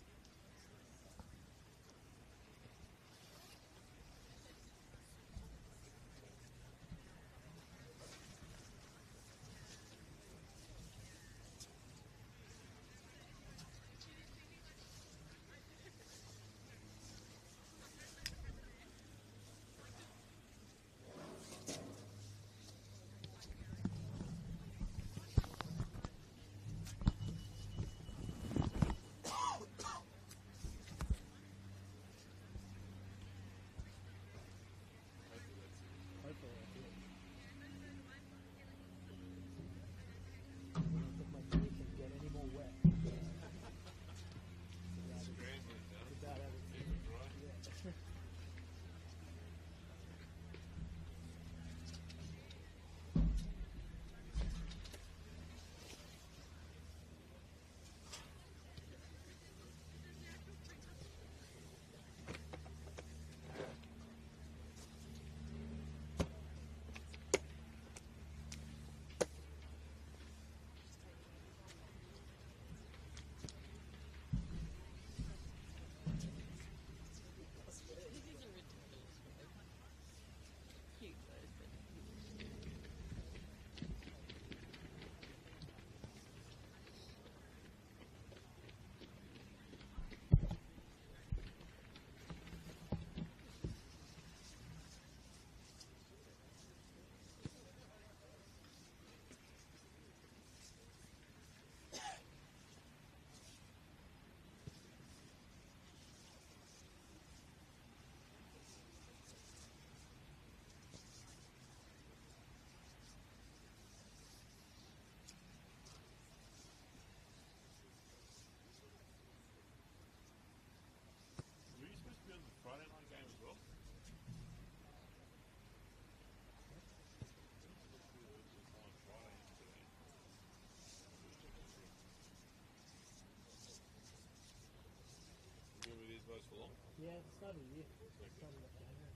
Speaker 3: Yeah, at the start of the year. Started up January.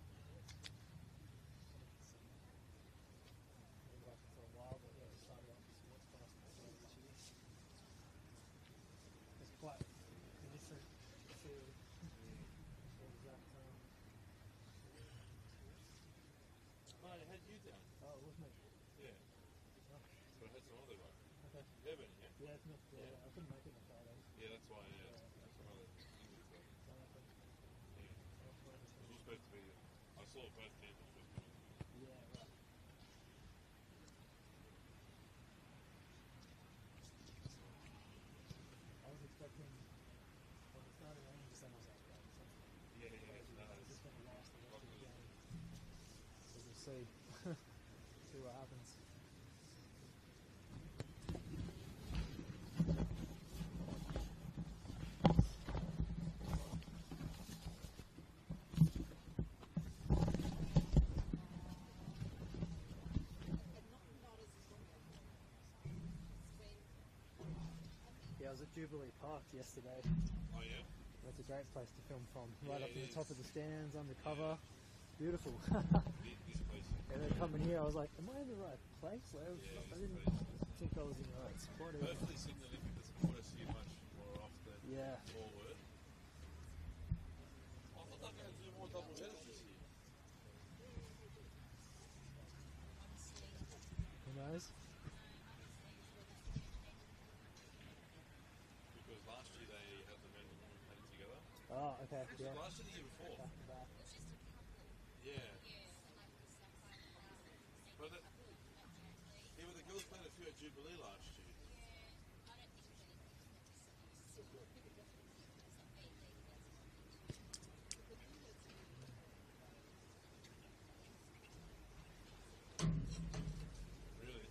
Speaker 3: Maybe like for a while, but yeah, we started up the sports class at the start of this year. It's quite a different field. What was that?
Speaker 4: Oh, I had you down.
Speaker 3: Oh, it was me.
Speaker 4: Yeah.
Speaker 3: Oh,
Speaker 4: But I had some other guy.
Speaker 3: okay.
Speaker 4: Evan, yeah?
Speaker 3: Yeah, it's me. Yeah,
Speaker 4: Yeah.
Speaker 3: I couldn't make it on Friday.
Speaker 4: Yeah, that's why, yeah.
Speaker 3: Yeah.
Speaker 4: That's some other English guy.
Speaker 3: So I think
Speaker 4: Yeah.
Speaker 3: I'll play this
Speaker 4: It was
Speaker 3: one.
Speaker 4: supposed to be, I saw both games were supposed to be.
Speaker 3: Yeah, right. I was expecting when it started raining just then I was like, right, it's not
Speaker 4: Yeah, yeah,
Speaker 3: crazy.
Speaker 4: no,
Speaker 3: It's just going to last the rest of the game. So we'll see. See what happens. Yeah, I was at Jubilee Park yesterday.
Speaker 4: Oh, yeah?
Speaker 3: That's a great place to film from. Right
Speaker 4: Yeah,
Speaker 3: up in
Speaker 4: it
Speaker 3: the top
Speaker 4: is.
Speaker 3: of the stands, undercover. Beautiful.
Speaker 4: This place.
Speaker 3: And then coming here, I was like, am I in the right place? Like,
Speaker 4: Yeah,
Speaker 3: I
Speaker 4: this
Speaker 3: didn't
Speaker 4: place.
Speaker 3: think I was in the right spot. Either.
Speaker 4: Hopefully Sydney Olympic doesn't put us here much more often
Speaker 3: Yeah.
Speaker 4: forward. I thought they were going to do more double headers this year.
Speaker 3: Who knows?
Speaker 4: Because last year they had the men and women playing together.
Speaker 3: Oh, okay.
Speaker 4: Was
Speaker 3: Yeah.
Speaker 4: it last year or the year before?
Speaker 3: Back to back.
Speaker 4: Yeah. But yeah, but the girls played a few at Jubilee last year. Really?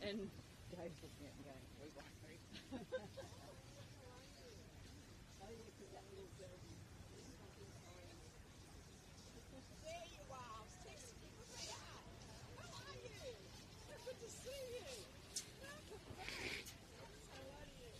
Speaker 2: And Dave's looking at me going, we won't move.
Speaker 5: There you are. I was texting you. How are you? Good to see you. How are you?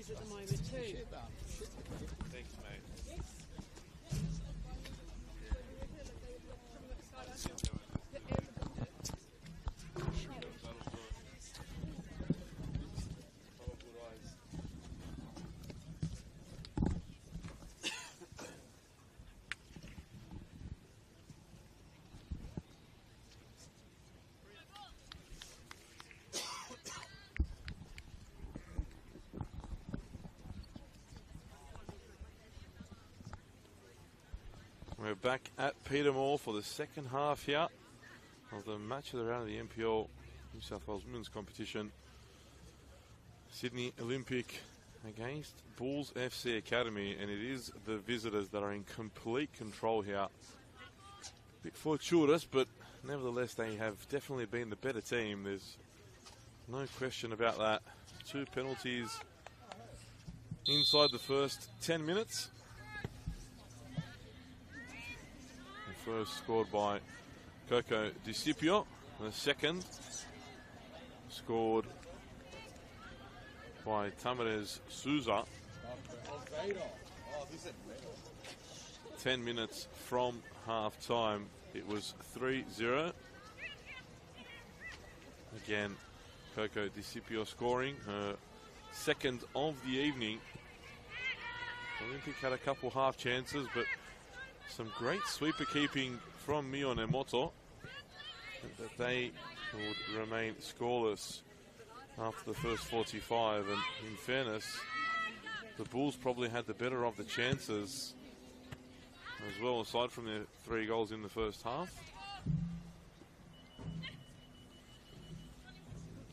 Speaker 2: At the moment too.
Speaker 4: Thanks, mate. We're back at Petermore for the second half here of the match of the round of the NPL New South Wales Women's Competition. Sydney Olympic against Bulls FC Academy, and it is the visitors that are in complete control here. A bit fortuitous, but nevertheless they have definitely been the better team. There's no question about that. 2 penalties inside the first 10 minutes. First scored by Coco DiCipio. The second scored by Tamarez Souza. 10 minutes from half time, it was 3-0. Again, Coco DiCipio scoring her second of the evening. Olympic had a couple half chances, but some great sweeper keeping from Mio Nemoto. That they would remain scoreless after the first 45. And in fairness, the Bulls probably had the better of the chances as well, aside from their 3 goals in the first half.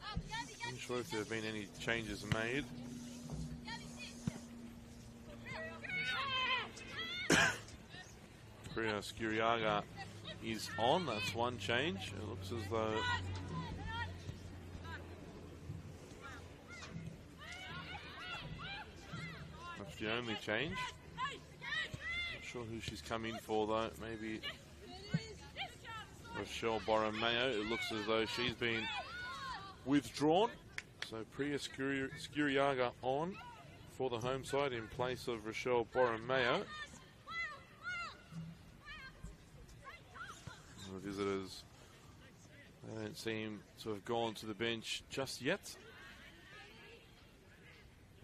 Speaker 4: I'm not sure if there have been any changes made. Priya Skiriaga is on. That's one change. It looks as though that's the only change. Not sure who she's come in for though. Maybe Rochelle Borromeo. It looks as though she's been withdrawn. So Priya Skiriaga on for the home side in place of Rochelle Borromeo. The visitors, they don't seem to have gone to the bench just yet.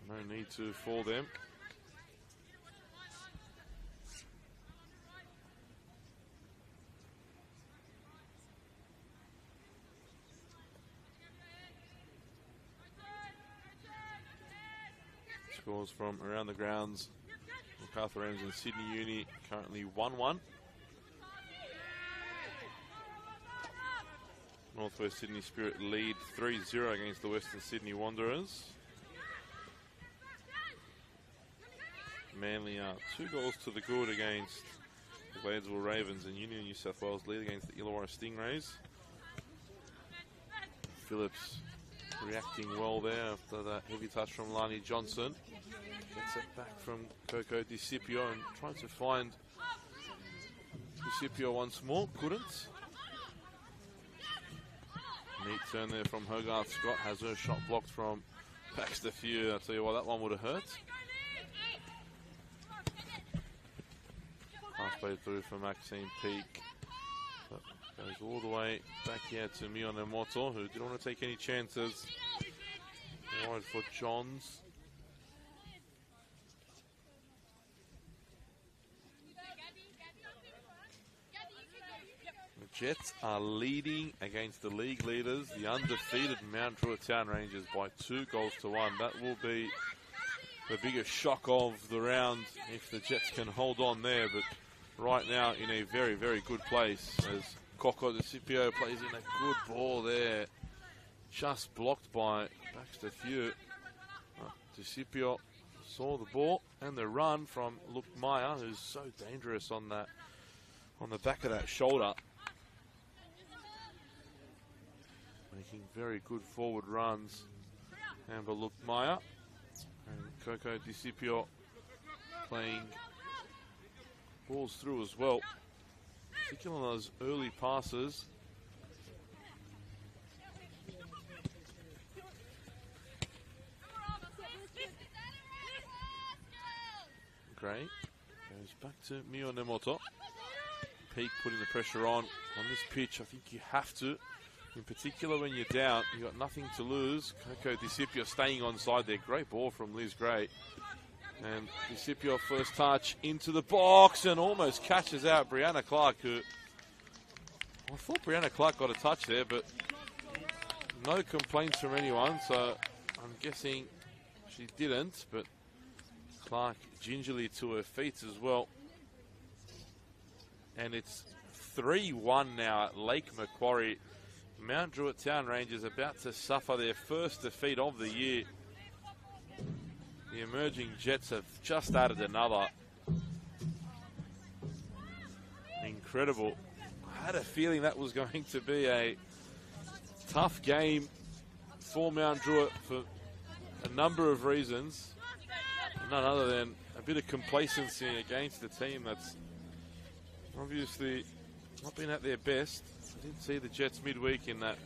Speaker 4: No need to for them. Scores from around the grounds. MacArthur Rams and Sydney Uni currently 1-1. Northwest Sydney Spirit lead 3-0 against the Western Sydney Wanderers. Manly are 2 goals to the good against the Gladesville Ravens, and Union New South Wales lead against the Illawarra Stingrays. Phillips reacting well there after that heavy touch from Lani Johnson. Gets it back from Coco DiCipio and trying to find DiCipio once more. Couldn't. Neat turn there from Hogarth. Scott has her shot blocked from Baxter Few. I'll tell you what, that one would have hurt. Halfway through for Maxine Peake. But goes all the way back here to Mio Nemoto, who didn't want to take any chances. Wide for Johns. Jets are leading against the league leaders, the undefeated Mount Druitt Town Rangers, by 2 goals to 1. That will be the biggest shock of the round if the Jets can hold on there. But right now in a very, very good place as Coco DiCipio plays in a good ball there. Just blocked by Baxter Few. DiCipio saw the ball and the run from Luke Meyer, who's so dangerous on that, on the back of that shoulder. Making very good forward runs. Amber Lukmaya and Coco DiCipio playing balls through as well. Particularly on those early passes. Gray goes back to Mio Nemoto. Peake putting the pressure on this pitch. I think you have to. In particular, when you're down, you've got nothing to lose. Coco DiCipio staying on side there. Great ball from Liz Gray. And DiCipio first touch into the box and almost catches out Brianna Clark, who... I thought Brianna Clark got a touch there, but no complaints from anyone, so I'm guessing she didn't. But Clark gingerly to her feet as well. And it's 3-1 now at Lake Macquarie. Mount Druitt Town Rangers about to suffer their first defeat of the year. The emerging Jets have just added another. Incredible. I had a feeling that was going to be a tough game for Mount Druitt for a number of reasons. None other than a bit of complacency against the team that's obviously not been at their best. I didn't see the Jets midweek in that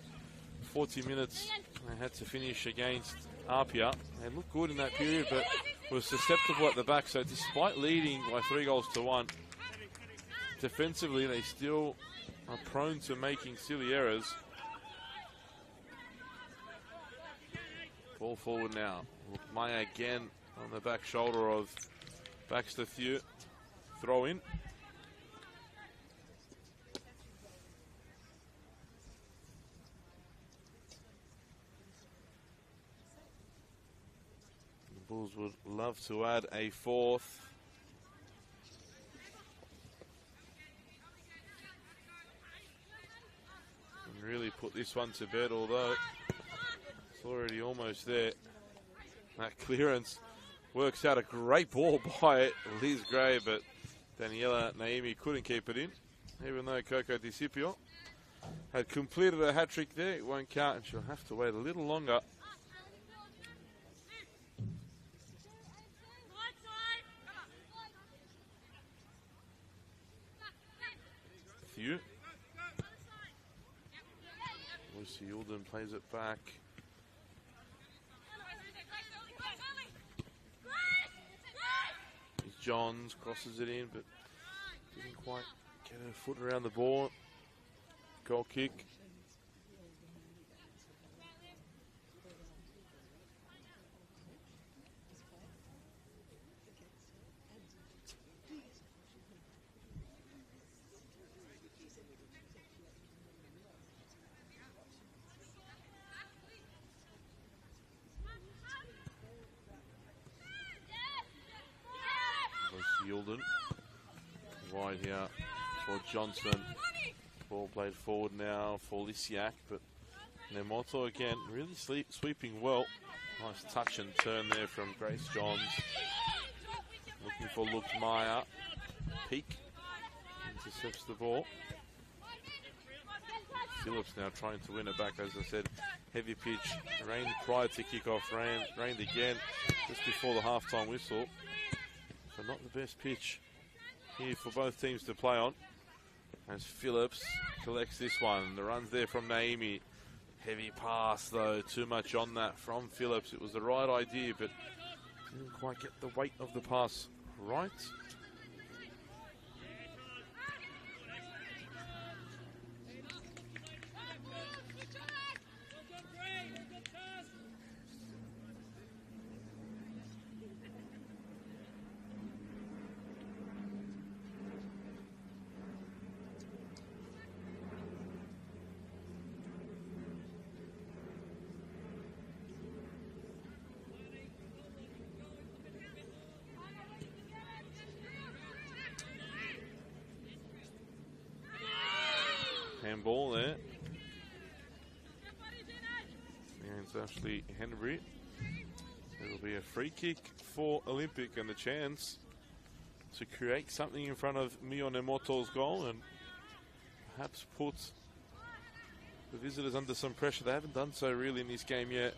Speaker 4: 40 minutes they had to finish against Apia. They looked good in that period, but were susceptible at the back. So despite leading by 3 goals to 1, defensively they still are prone to making silly errors. Ball forward now. Maya again on the back shoulder of Baxter Thew, throw in. The Bulls would love to add a fourth. And really put this one to bed, although it's already almost there. That clearance works out a great ball by Liz Gray, but Daniela Naimi couldn't keep it in, even though Coco Discipio had completed a hat-trick there. It won't count, and she'll have to wait a little longer. Thew. Lucy Yulden plays it back. Johns crosses it in, but didn't quite get her foot around the ball. Goal kick. Yulden. Wide here for Johnson. Ball played forward now for Lisiak, but Nemoto again really sweeping well. Nice touch and turn there from Grace Johns. Looking for Luke Meyer. Peak. Intercepts the ball. Phillips now trying to win it back, as I said. Heavy pitch. Rained prior to kickoff. Rained again just before the halftime whistle. So not the best pitch here for both teams to play on. As Phillips collects this one. The run's there from Naimi. Heavy pass though, too much on that from Phillips. It was the right idea, but didn't quite get the weight of the pass right. Handball there. Against Ashley Henry. It'll be a free kick for Olympic and the chance to create something in front of Mio Nemoto's goal and perhaps put the visitors under some pressure. They haven't done so really in this game yet.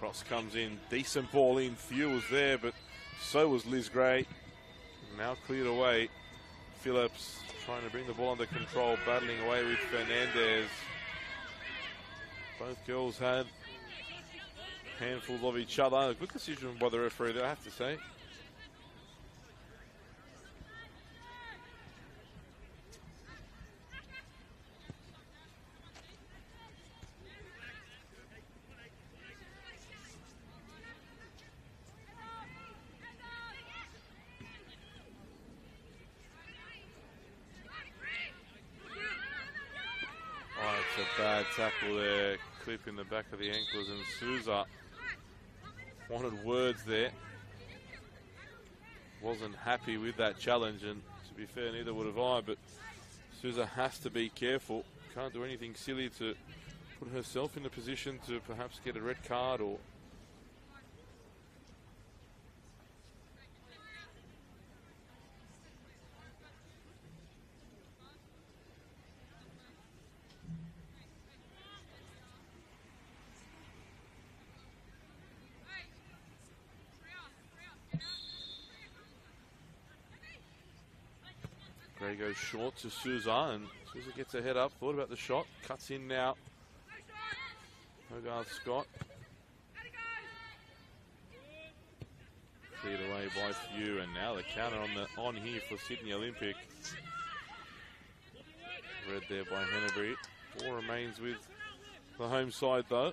Speaker 4: Cross comes in, decent ball in. Thew was there, but so was Liz Gray. Now cleared away. Phillips trying to bring the ball under control, battling away with Fernandez. Both girls had handfuls of each other. A good decision by the referee there, I have to say. Bad tackle there, clip in the back of the ankles, and Souza wanted words there. Wasn't happy with that challenge, and to be fair, neither would have I, but Souza has to be careful. Can't do anything silly to put herself in a position to perhaps get a red card or... Gray goes short to Souza, and Souza gets her head up, thought about the shot, cuts in now. Hogarth Scott. Cleared away away by Few, and now the counter on here for Sydney Olympic. Read there by Hennebury. Ball remains with the home side though.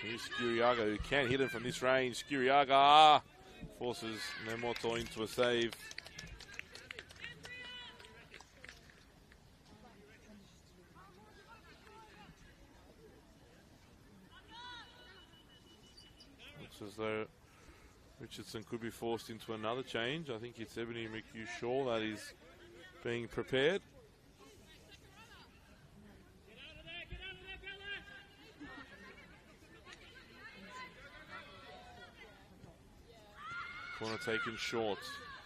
Speaker 4: Here's Skiriaga, who can hit him from this range. Skiriaga forces Nemoto into a save. Looks as though Richardson could be forced into another change. I think it's Ebony McHugh-Shaw that is being prepared. Corner taken short.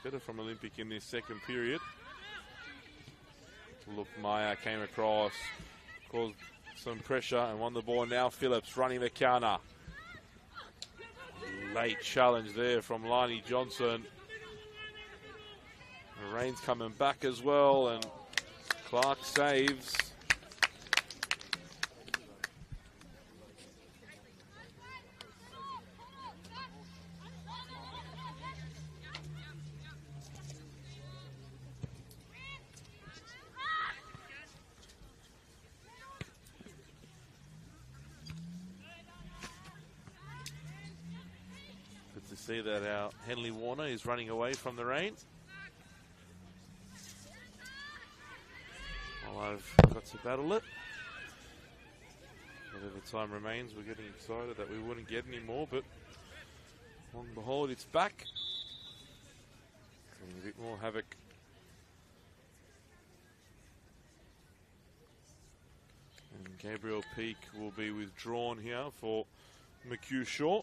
Speaker 4: Better from Olympic in this second period. Look, Maya came across, caused some pressure and won the ball. Now Phillips running the counter. Late challenge there from Lani Johnson. The rain's coming back as well, and Clark saves. See that our Henley Warner is running away from the rain. Well, I've got to battle it. Whatever time remains, we're getting excited that we wouldn't get any more, but long and behold, it's back. Creating a bit more havoc. And Gabriel Peak will be withdrawn here for McHugh-Shaw.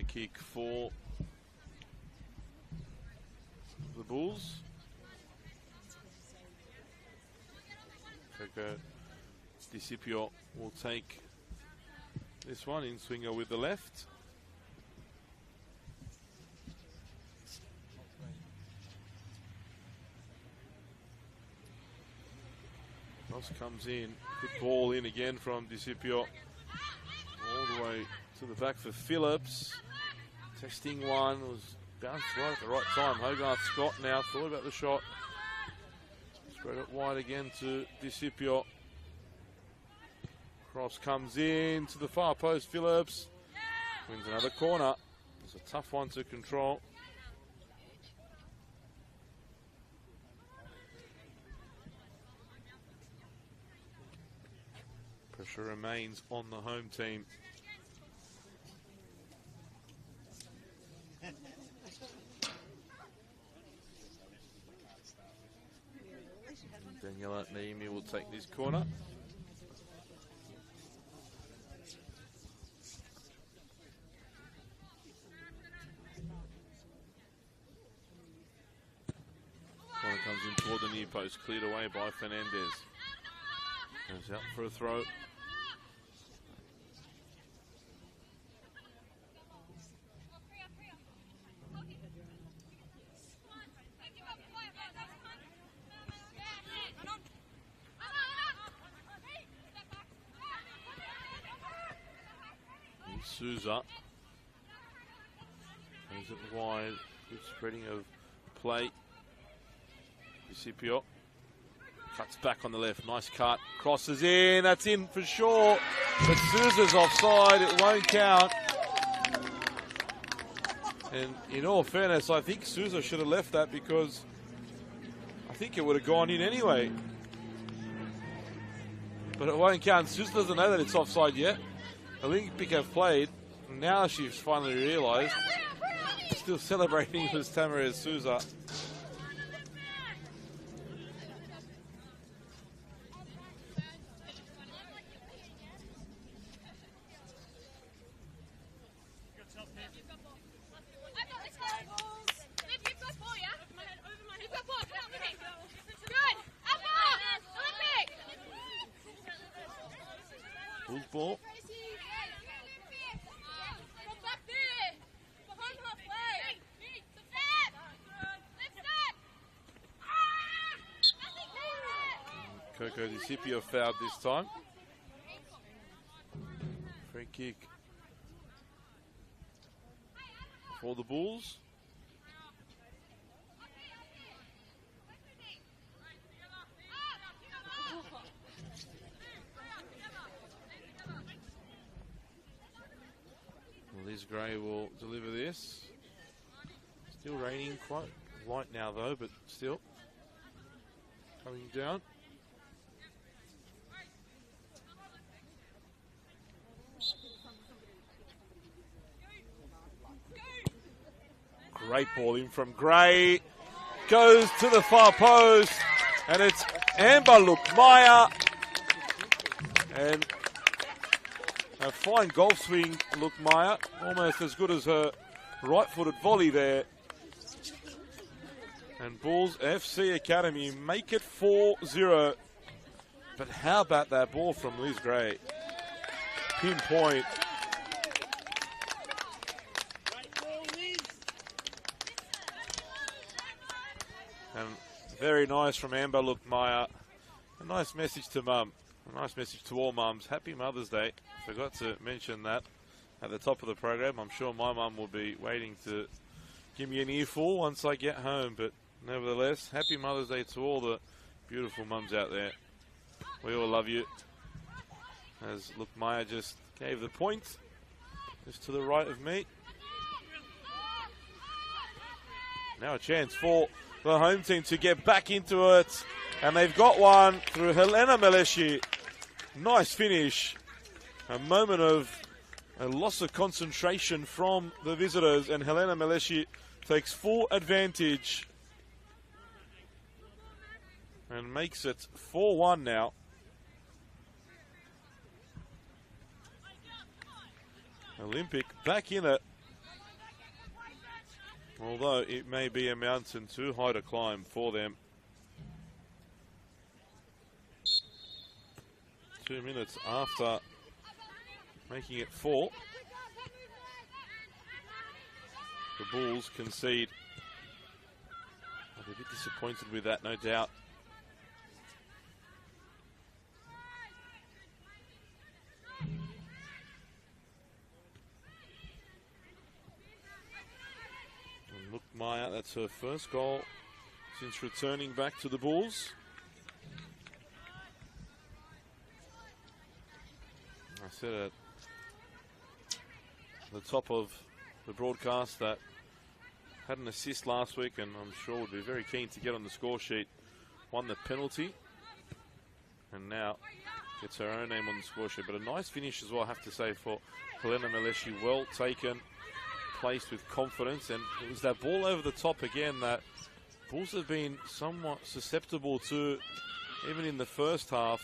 Speaker 4: Kick for the Bulls. Coco Discipio will take this one in swinger with the left. Cross comes in, good ball in again from Discipio. All the way to the back for Phillips. Testing one, was bounced right at the right time. Hogarth Scott now thought about the shot. Spread it wide again to Discipio. Cross comes in to the far post. Phillips wins another corner. It's a tough one to control. Pressure remains on the home team. Daniela Naimi will take this corner. Corner comes in toward the near post, cleared away by Fernandez. Goes out for a throw. Souza goes it wide, good spreading of play. Discipio cuts back on the left, nice cut, crosses in, that's in for sure, but Souza's offside, it won't count. And in all fairness, I think Souza should have left that because I think it would have gone in anyway. But it won't count. Souza doesn't know that it's offside yet. Olympic have played, and now she's finally realised. Still celebrating with Tamara Souza. Bulls ball. Coco DiCipio fouled this time. Free kick for the Bulls. Liz Gray will deliver this. Still raining, quite light now though, but still coming down. Great ball in from Gray. Goes to the far post. And it's Amber Lukmaya. And a fine golf swing, Lukmaya. Almost as good as her right-footed volley there. And Bulls FC Academy make it 4-0. But how about that ball from Liz Gray? Pinpoint. And very nice from Amber Lukmaya. A nice message to Mum. A nice message to all mums. Happy Mother's Day. Forgot to mention that at the top of the program. I'm sure my mum will be waiting to give me an earful once I get home. But nevertheless, happy Mother's Day to all the beautiful mums out there. We all love you. As Lukmaya just gave the point. Just to the right of me. Now a chance for the home team to get back into it. And they've got one through Helena Meleshi. Nice finish. A moment of a loss of concentration from the visitors. And Helena Meleshi takes full advantage. And makes it 4-1 now. Olympic back in it. Although it may be a mountain too high to climb for them. 2 minutes after making it 4. The Bulls concede. I'll be a bit disappointed with that, no doubt. Lukmaya, that's her first goal since returning back to the Bulls. I said at the top of the broadcast that had an assist last week and I'm sure would be very keen to get on the score sheet. Won the penalty and now gets her own name on the score sheet. But a nice finish as well, I have to say, for Helena Meleshi. Well taken. Placed with confidence, and it was that ball over the top again that Bulls have been somewhat susceptible to, even in the first half.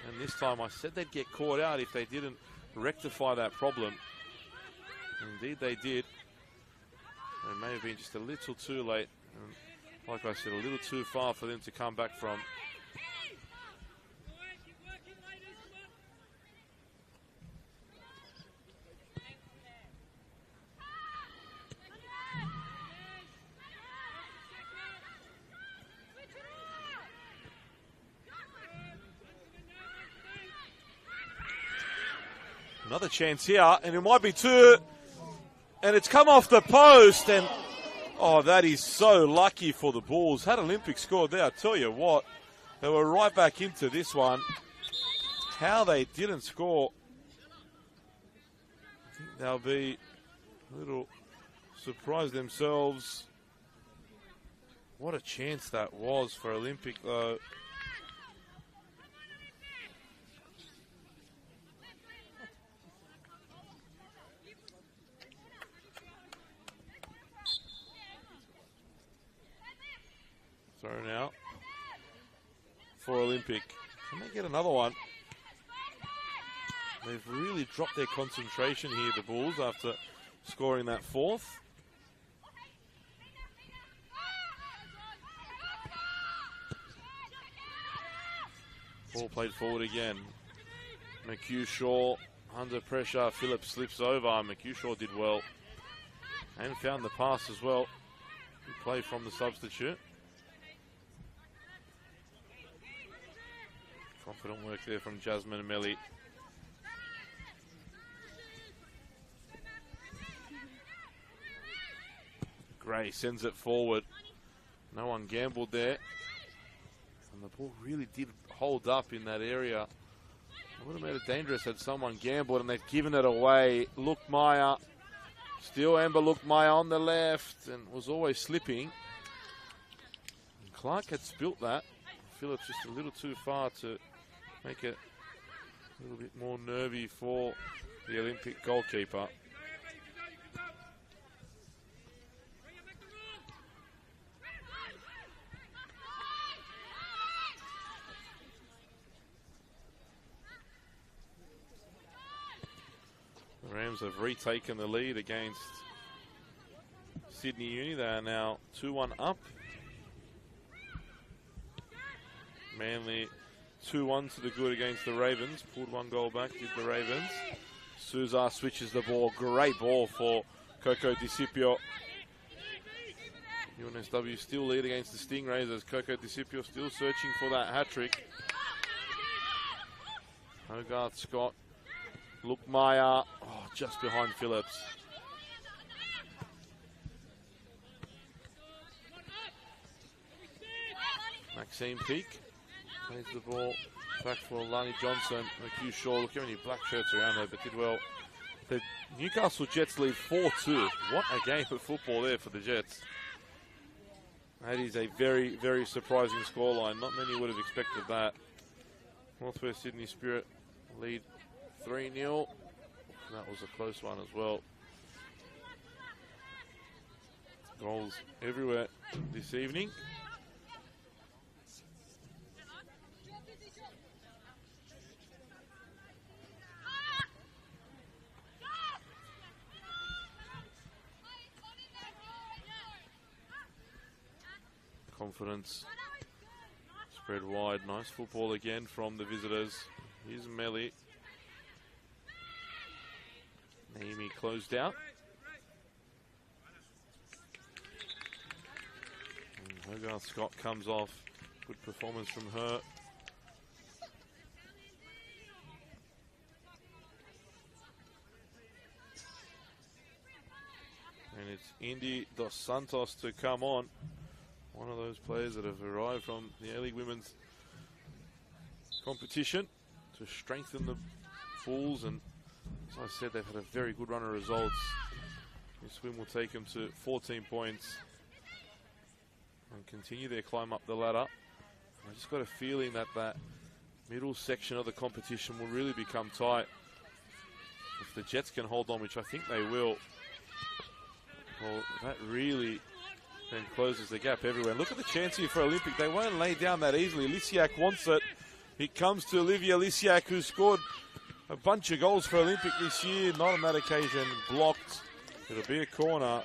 Speaker 4: And this time I said they'd get caught out if they didn't rectify that problem. Indeed they did. It may have been just a little too late, and like I said, a little too far for them to come back from. Another chance here, and it might be two. And it's come off the post, and oh, that is so lucky for the Bulls. Had Olympic scored there, I tell you what, they were right back into this one. How they didn't score, I think they'll be a little surprised themselves. What a chance that was for Olympic, though. Thrown out for Olympic. Can they get another one? They've really dropped their concentration here, the Bulls, after scoring that fourth. Ball played forward again. McHugh-Shaw under pressure. Phillips slips over. McHugh-Shaw did well and found the pass as well. Good play from the substitute. Confident work there from Jasmine Melly. Gray sends it forward. No one gambled there. And the ball really did hold up in that area. It would have made it dangerous had someone gambled and they've given it away. Lookmeyer. Still Amber Lookmeyer on the left and was always slipping. And Clark had spilt that. Phillips just a little too far to make it a little bit more nervy for the Olympic goalkeeper. The Rams have retaken the lead against Sydney Uni. They are now 2-1 up. Manly 2-1 to the good against the Ravens. Pulled one goal back, did the Ravens. Souza switches the ball. Great ball for Coco DiCipio. NSW still lead against the Stingrays as Coco DiCipio still searching for that hat-trick. Hogarth, Scott, Lookmeyer, just behind Phillips. Maxine Peak plays the ball back for Lani Johnson. McHugh-Shaw, look how many black shirts around there, but did well. The Newcastle Jets lead 4-2. What a game of football there for the Jets. That is a very, very surprising scoreline. Not many would have expected that. Northwest Sydney Spirit lead 3-0. That was a close one as well. Goals everywhere this evening. Confidence spread wide. Nice football again from the visitors. Here's Melly. Naomi closed out. And Hogarth Scott comes off. Good performance from her. And it's Indy Dos Santos to come on. One of those players that have arrived from the A-League Women's competition to strengthen the Bulls, and as I said, they've had a very good run of results. This win will take them to 14 points and continue their climb up the ladder. I just got a feeling that that middle section of the competition will really become tight. If the Jets can hold on, which I think they will, well, that really then closes the gap everywhere. Look at the chance here for Olympic. They won't lay down that easily. Lisiak wants it. It comes to Olivia Lisiak, who scored a bunch of goals for Olympic this year. Not on that occasion. Blocked. It'll be a corner.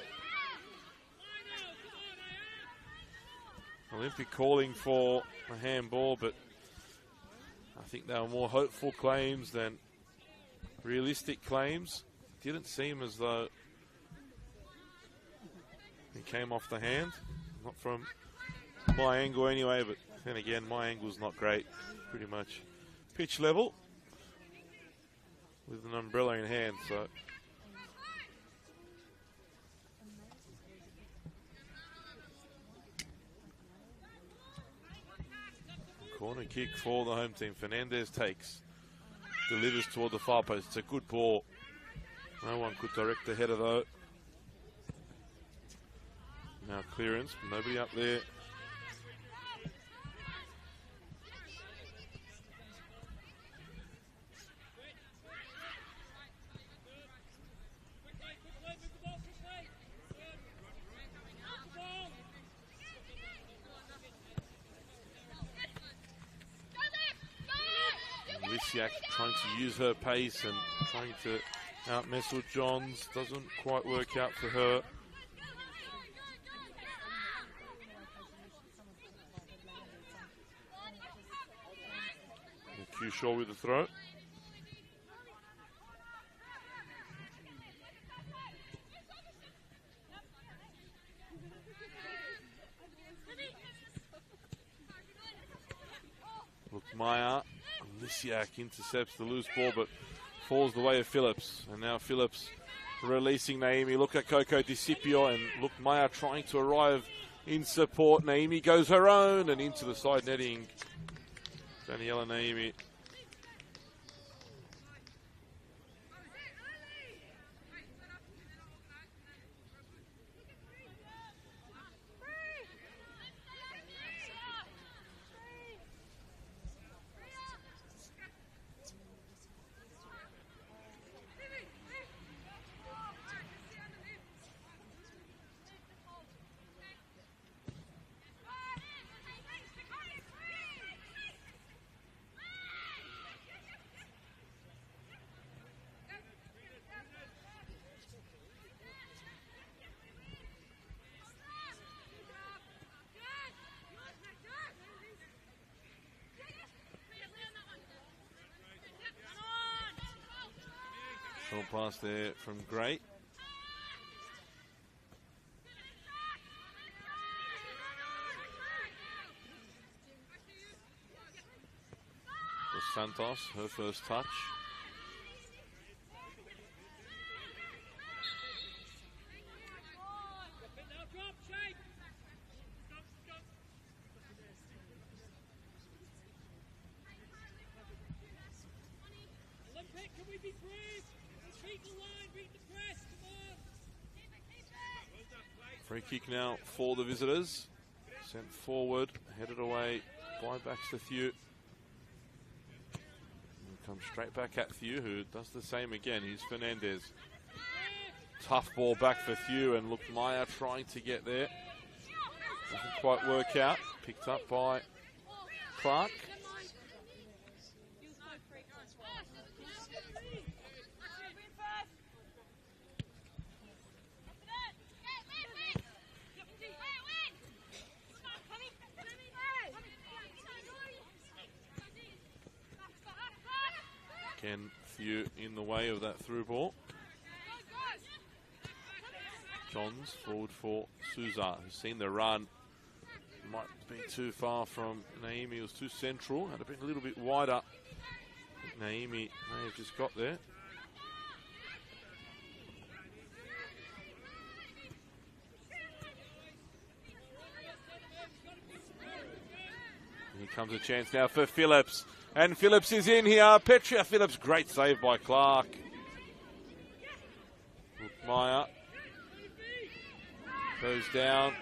Speaker 4: Olympic calling for a handball, but I think they were more hopeful claims than realistic claims. Didn't seem as though it came off the hand. Not from my angle anyway, but then again, my angle's not great. Pretty much pitch level with an umbrella in hand, so. Corner kick for the home team. Fernandez takes, delivers toward the far post. It's a good ball. No one could direct the header though. Now clearance, nobody up there. Lisiak trying to use her pace and trying to out-messel Johns. Doesn't quite work out for her. McHugh-Shaw with the throw. Lisiak intercepts the loose ball, but falls the way of Phillips. And now Phillips releasing Naomi. Look at Coco DiCipio and look Maya trying to arrive in support. Naomi goes her own and into the side netting. Daniela Naomi. Short pass there from Gray. Dos Santos, her first touch. Free kick now for the visitors. Sent forward, headed away by Baxter Thew. Comes straight back at Thew, who does the same again. Here's Fernandez. Tough ball back for Thew, and look, Maya trying to get there. Doesn't quite work out. Picked up by Clark. Again, Thew in the way of that through ball. Johns forward for Souza, who's seen the run. Might be too far from Naomi, it was too central. Had it been a little bit wider, Naomi may have just got there. Here comes a chance now for Phillips. And Phillips is in here. Petria Phillips, great save by Clark. Maya goes down.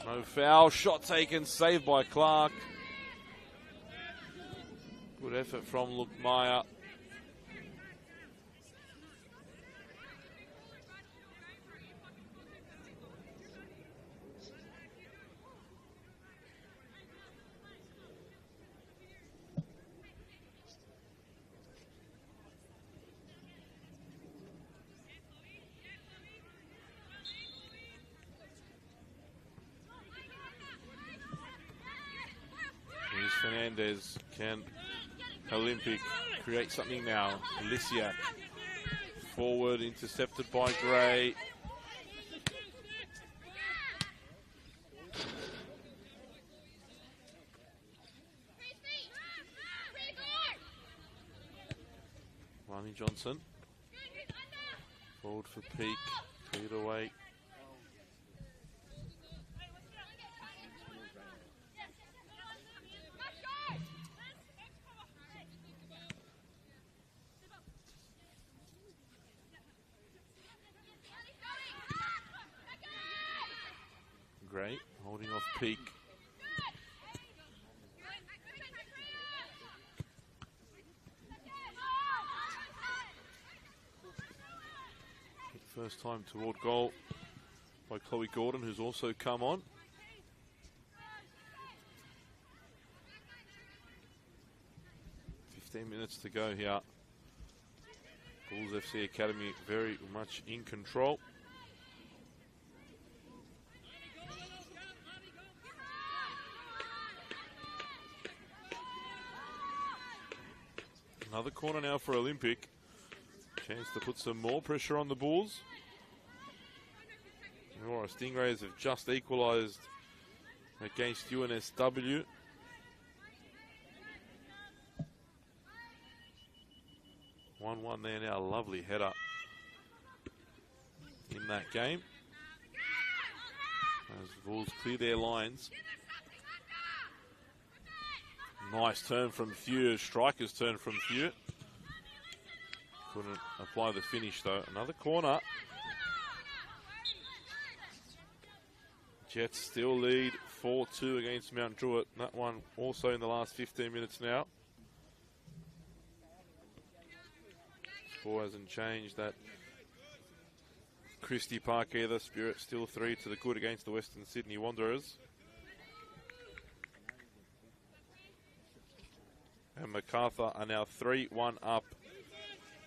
Speaker 4: No foul. Shot taken. Saved by Clark. Good effort from Lukmaya. Fernandez, can Olympic create something now? Lisiak forward, intercepted by Gray. Ronnie Johnson forward for Peak, cleared away. Great, holding off Peak. First time toward goal by Chloe Gordon, who's also come on. Minutes to go here. Bulls FC Academy very much in control. Another corner now for Olympic. Chance to put some more pressure on the Bulls. Our Stingrays have just equalised against UNSW. 1-1 there now. Lovely header in that game. As the Bulls clear their lines. Nice turn from Few. Striker's turn from Few. Couldn't apply the finish though. Another corner. Jets still lead 4-2 against Mount Druitt. That one also in the last 15 minutes now. Score hasn't changed. That Christie Park either. Spirit still 3 to the good against the Western Sydney Wanderers. And MacArthur are now 3-1 up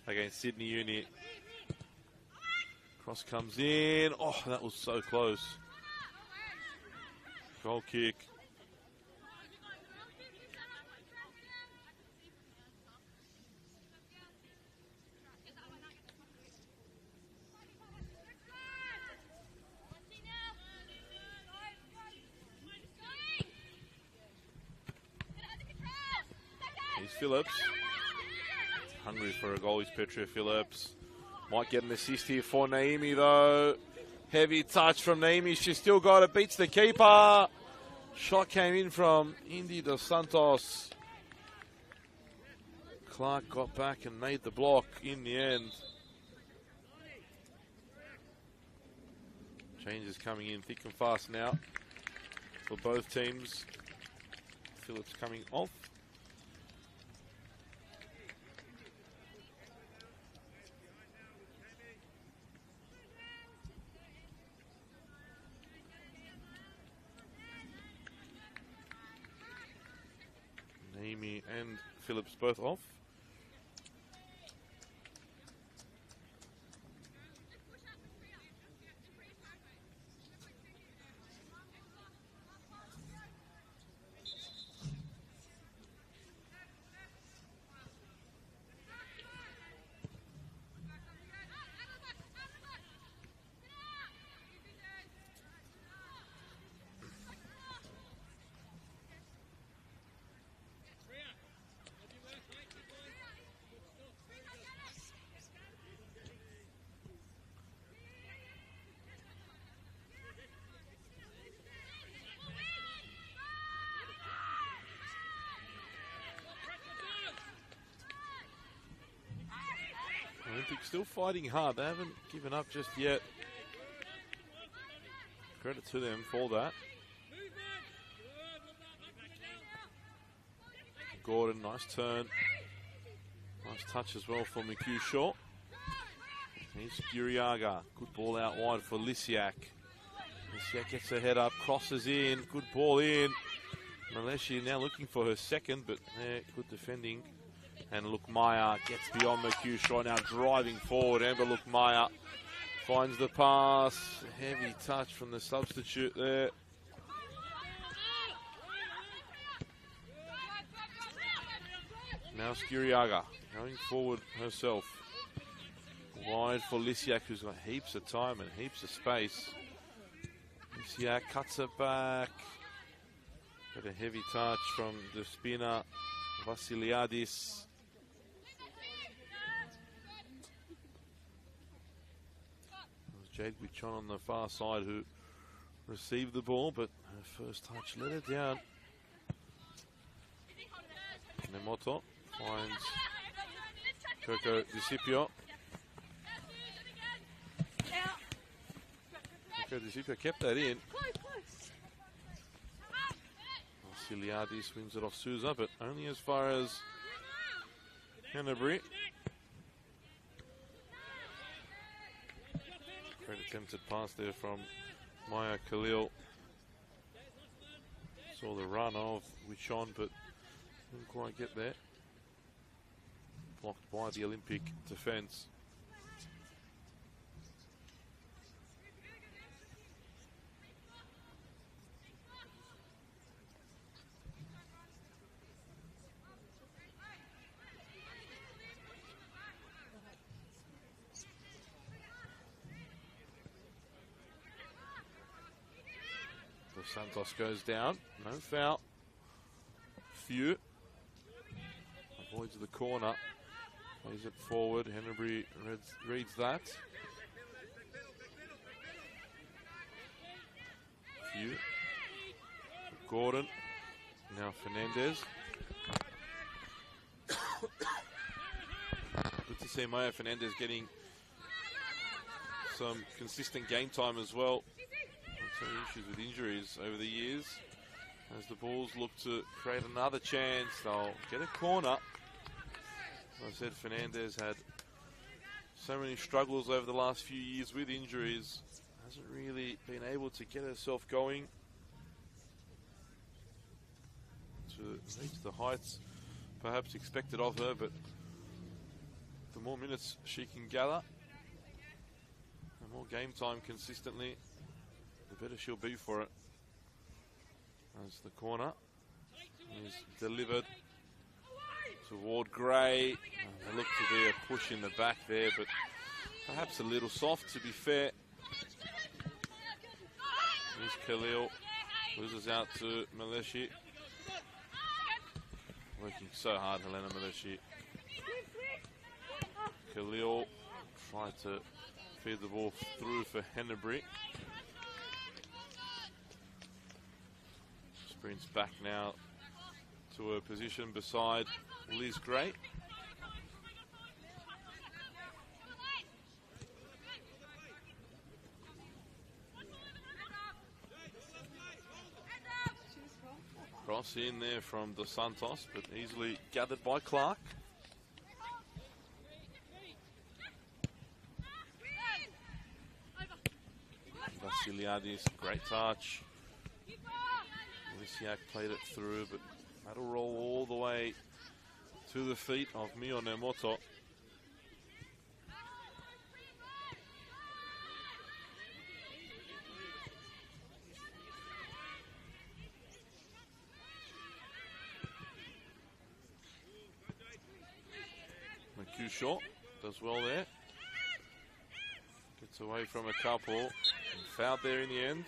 Speaker 4: against Sydney Uni. Cross comes in. Oh, that was so close. Goal kick. Here's Phillips. Hungry for a goal is Petria Phillips. Might get an assist here for Naimi though. Heavy touch from Naimi. She's still got it. Beats the keeper. Shot came in from Indy Dos Santos. Clark got back and made the block in the end. Changes coming in thick and fast now for both teams. Phillips coming off. Naimi and Phillips both off. Olympic still fighting hard. They haven't given up just yet. Credit to them for that. Gordon, nice turn. Nice touch as well for McHugh-Shaw. Here's Guriaga. Good ball out wide for Lisiak. Lisiak gets her head up, crosses in. Good ball in. Maleshi now looking for her second, but good defending. And Lukmaya gets beyond McHugh-Shaw, now driving forward. Amber Lukmaya finds the pass. Heavy touch from the substitute there. Now Skuriaga going forward herself. Wide for Lisiak, who's got heaps of time and heaps of space. Lisiak cuts it back. Got a heavy touch from the spinner, Vasiliadis. Jade Wichon on the far side who received the ball, but her first touch let her down. Nemoto finds Coco Discipio. Coco Discipio kept that in. Vasiliadis swings it off Souza, but only as far as Canterbury. Great attempted pass there from Maya Khalil. Saw the run of Wichon, but didn't quite get there. Blocked by the Olympic defence. Santos goes down, no foul. Few avoids the corner Plays it forward. Hennebury reads that. Few. Gordon. Now Fernandez. Good to see Maya Fernandez getting some consistent game time as well. Some issues with injuries over the years. As the Bulls look to create another chance, they'll get a corner. As I said, Fernandez had so many struggles over the last few years with injuries. Hasn't really been able to get herself going to reach the heights perhaps expected of her, but the more minutes she can gather, the more game time consistently, the better she'll be for it. As the corner is delivered toward Gray. There looked to be a push in the back there, but perhaps a little soft, to be fair. Here's Khalil, loses out to Maleshi. Working so hard, Helena Maleshi. Khalil tried to feed the ball through for Hennebury. Sprints back now to her position beside Liz Gray. Cross in there from Dos Santos, but easily gathered by Clark. Vassiliadis, great touch. Lisiak played it through, but that'll roll all the way to the feet of Mio Nemoto. McHugh short, does well there. Gets away from a couple, and fouled there in the end.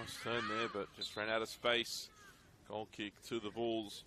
Speaker 4: Nice turn there, but just ran out of space. Goal kick to the Bulls.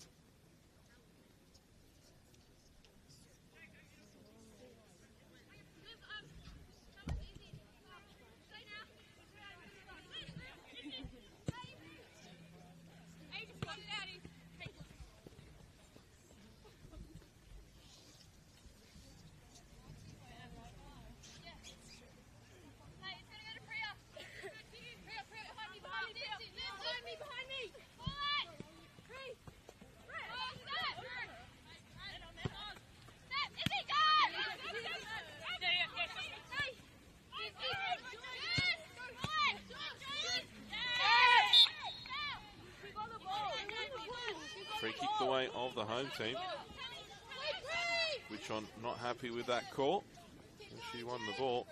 Speaker 4: Free kicked away of the home team, which I'm not happy with that call. She won the ball.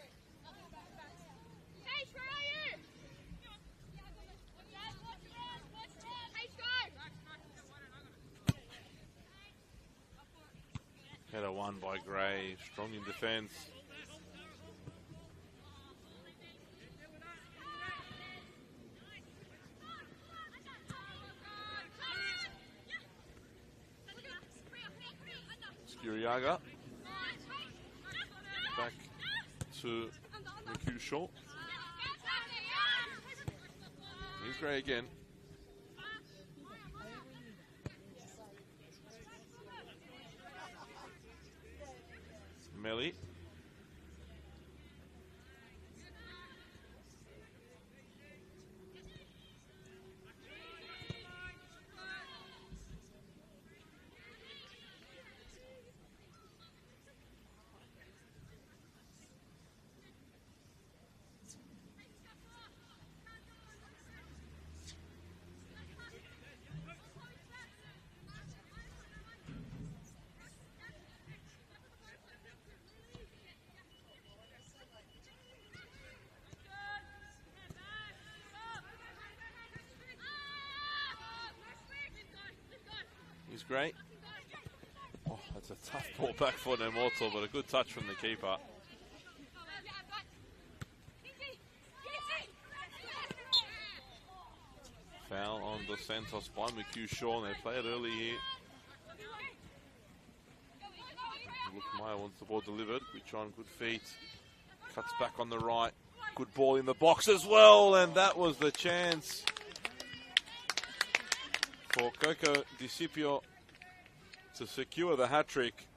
Speaker 4: Header won by Gray, strong in defence. Skiriaga. Back to McHugh Shaw. Here's Gray again. Melly. Liz Gray. Oh, that's a tough ball back for Nemortal, but a good touch from the keeper. Foul on Dos Santos by McHugh-Shaw. They play it early here. Maya wants the ball delivered. Which on good feet. Cuts back on the right. Good ball in the box as well. And that was the chance for Coco Discipio to secure the hat-trick.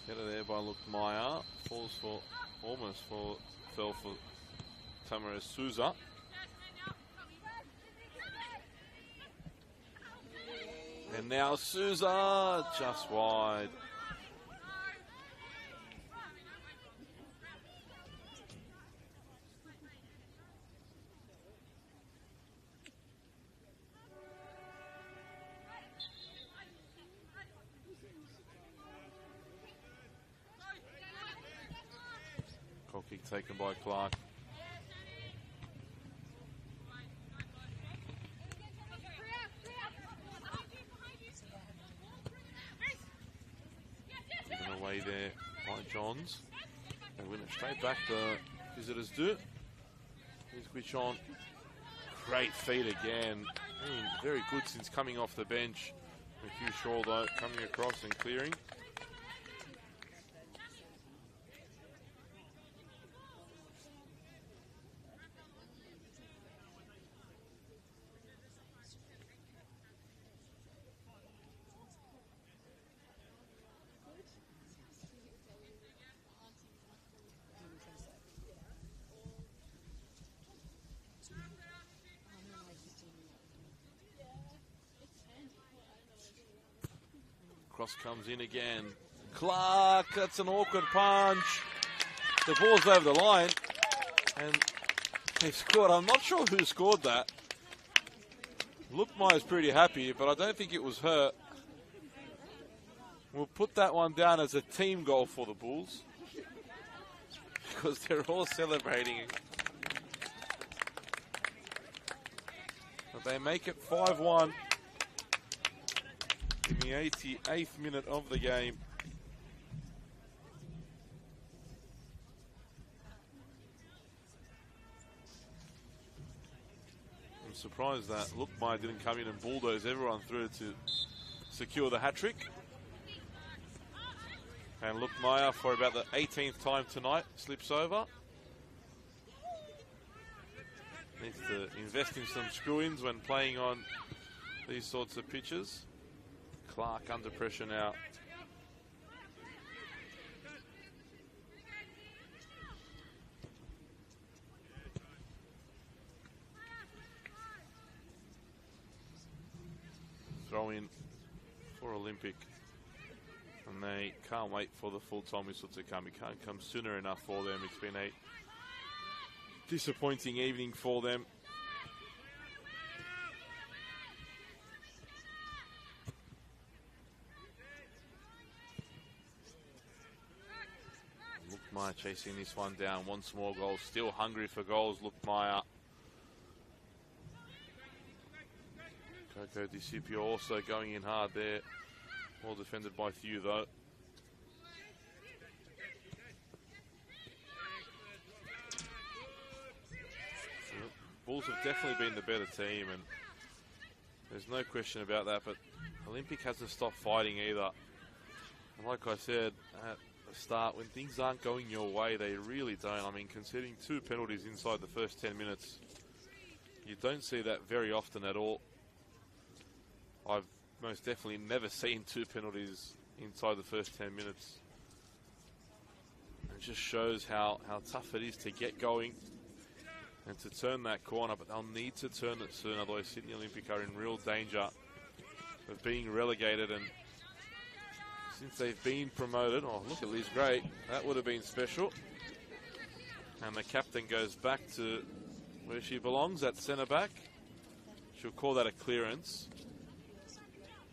Speaker 4: Header there by Lukmaya. Falls for, fell for Tamara Souza. And now Souza just wide. Goal kick taken by Clark. Given away there by Johns. They win it straight back, the visitors do. Here's Guichon. Great feed again. Very good since coming off the bench. McHugh-Shaw though coming across and clearing. Cross comes in again. Clark, that's an awkward punch. The ball's over the line. And they've scored. I'm not sure who scored that. Lukmaya's pretty happy, but I don't think it was her. We'll put that one down as a team goal for the Bulls. Because they're all celebrating. But they make it 5-1. In the 88th minute of the game. I'm surprised that Lukmaya didn't come in and bulldoze everyone through to secure the hat-trick. And Lukmaya, for about the 18th time tonight, slips over. Needs to invest in some screw-ins when playing on these sorts of pitches. Clark under pressure now. Throw in for Olympic. And they can't wait for the full-time whistle to come. It can't come sooner enough for them. It's been a disappointing evening for them. Lukmaya chasing this one down. Wants more goals. Still hungry for goals, Lukmaya. Coco Discipio also going in hard there. Well defended by Thew though. Bulls have definitely been the better team, and there's no question about that, but Olympic hasn't stopped fighting either. And like I said at the start, when things aren't going your way, they really don't. I mean, conceding 2 penalties inside the first 10 minutes, you don't see that very often at all. I've most definitely never seen 2 penalties inside the first 10 minutes. It just shows how tough it is to get going and to turn that corner, but they'll need to turn it soon, otherwise Sydney Olympic are in real danger of being relegated. And since they've been promoted, oh look at Liz Gray, that would have been special. And the captain goes back to where she belongs, at centre back. She'll call that a clearance.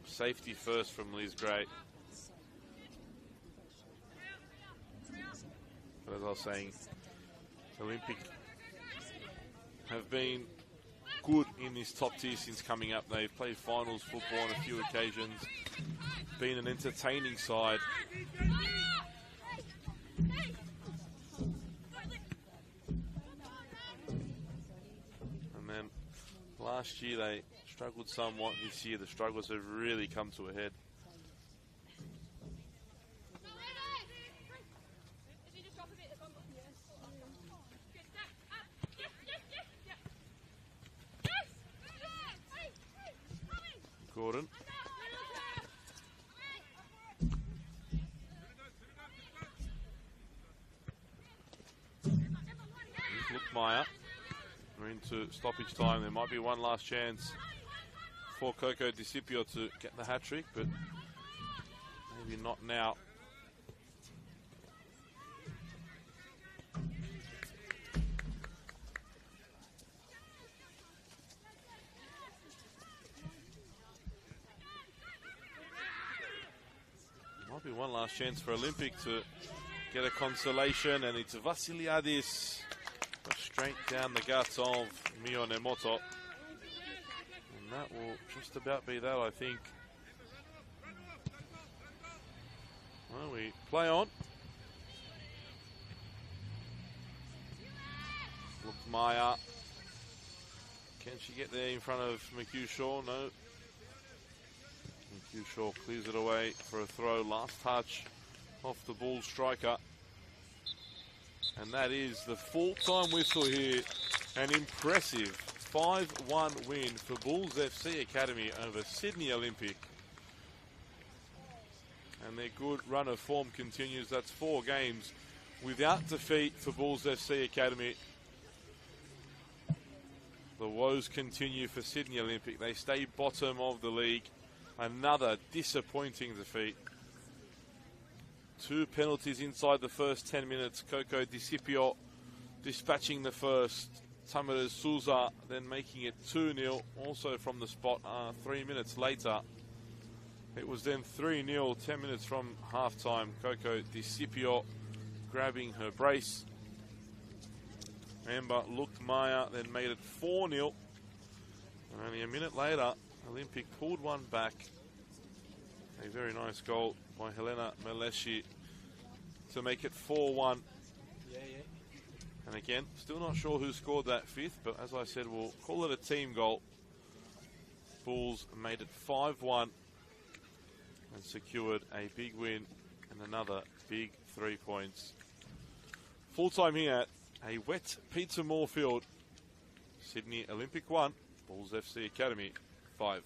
Speaker 4: Safety first from Liz Gray. But as I was saying, Olympic have been good in this top tier since coming up. They've played finals football on a few occasions, been an entertaining side. And then last year they struggled somewhat. This year the struggles have really come to a head. Gordon. Look Maya. We're into stoppage time. There might be one last chance for Coco Discipio to get the hat-trick, but maybe not now. Might be one last chance for Olympic to get a consolation, and it's Vasiliadis straight down the guts of Mio Nemoto. And that will just about be that, I think. Well, we play on. Look, Maya. Can she get there in front of McHugh Shaw? No. McHugh Shaw clears it away for a throw. Last touch off the Bulls striker. And that is the full-time whistle here. An impressive 5-1 win for Bulls FC Academy over Sydney Olympic. And their good run of form continues. That's 4 games without defeat for Bulls FC Academy. The woes continue for Sydney Olympic. They stay bottom of the league. Another disappointing defeat. 2 penalties inside the first 10 minutes. Coco Discipio dispatching the first. Tamara Souza then making it 2-0. Also from the spot 3 minutes later. It was then 3-0 10 minutes from halftime. Coco Discipio grabbing her brace. Amber looked Maya, then made it 4-0. And only a minute later, Olympic pulled one back. A very nice goal by Helena Meleshi to make it 4-1. And again, still not sure who scored that 5th, but as I said, we'll call it a team goal. Bulls made it 5-1 and secured a big win and another big 3 points. Full time here at a wet Pizza Moore field. Sydney Olympic 1, Bulls FC Academy 5.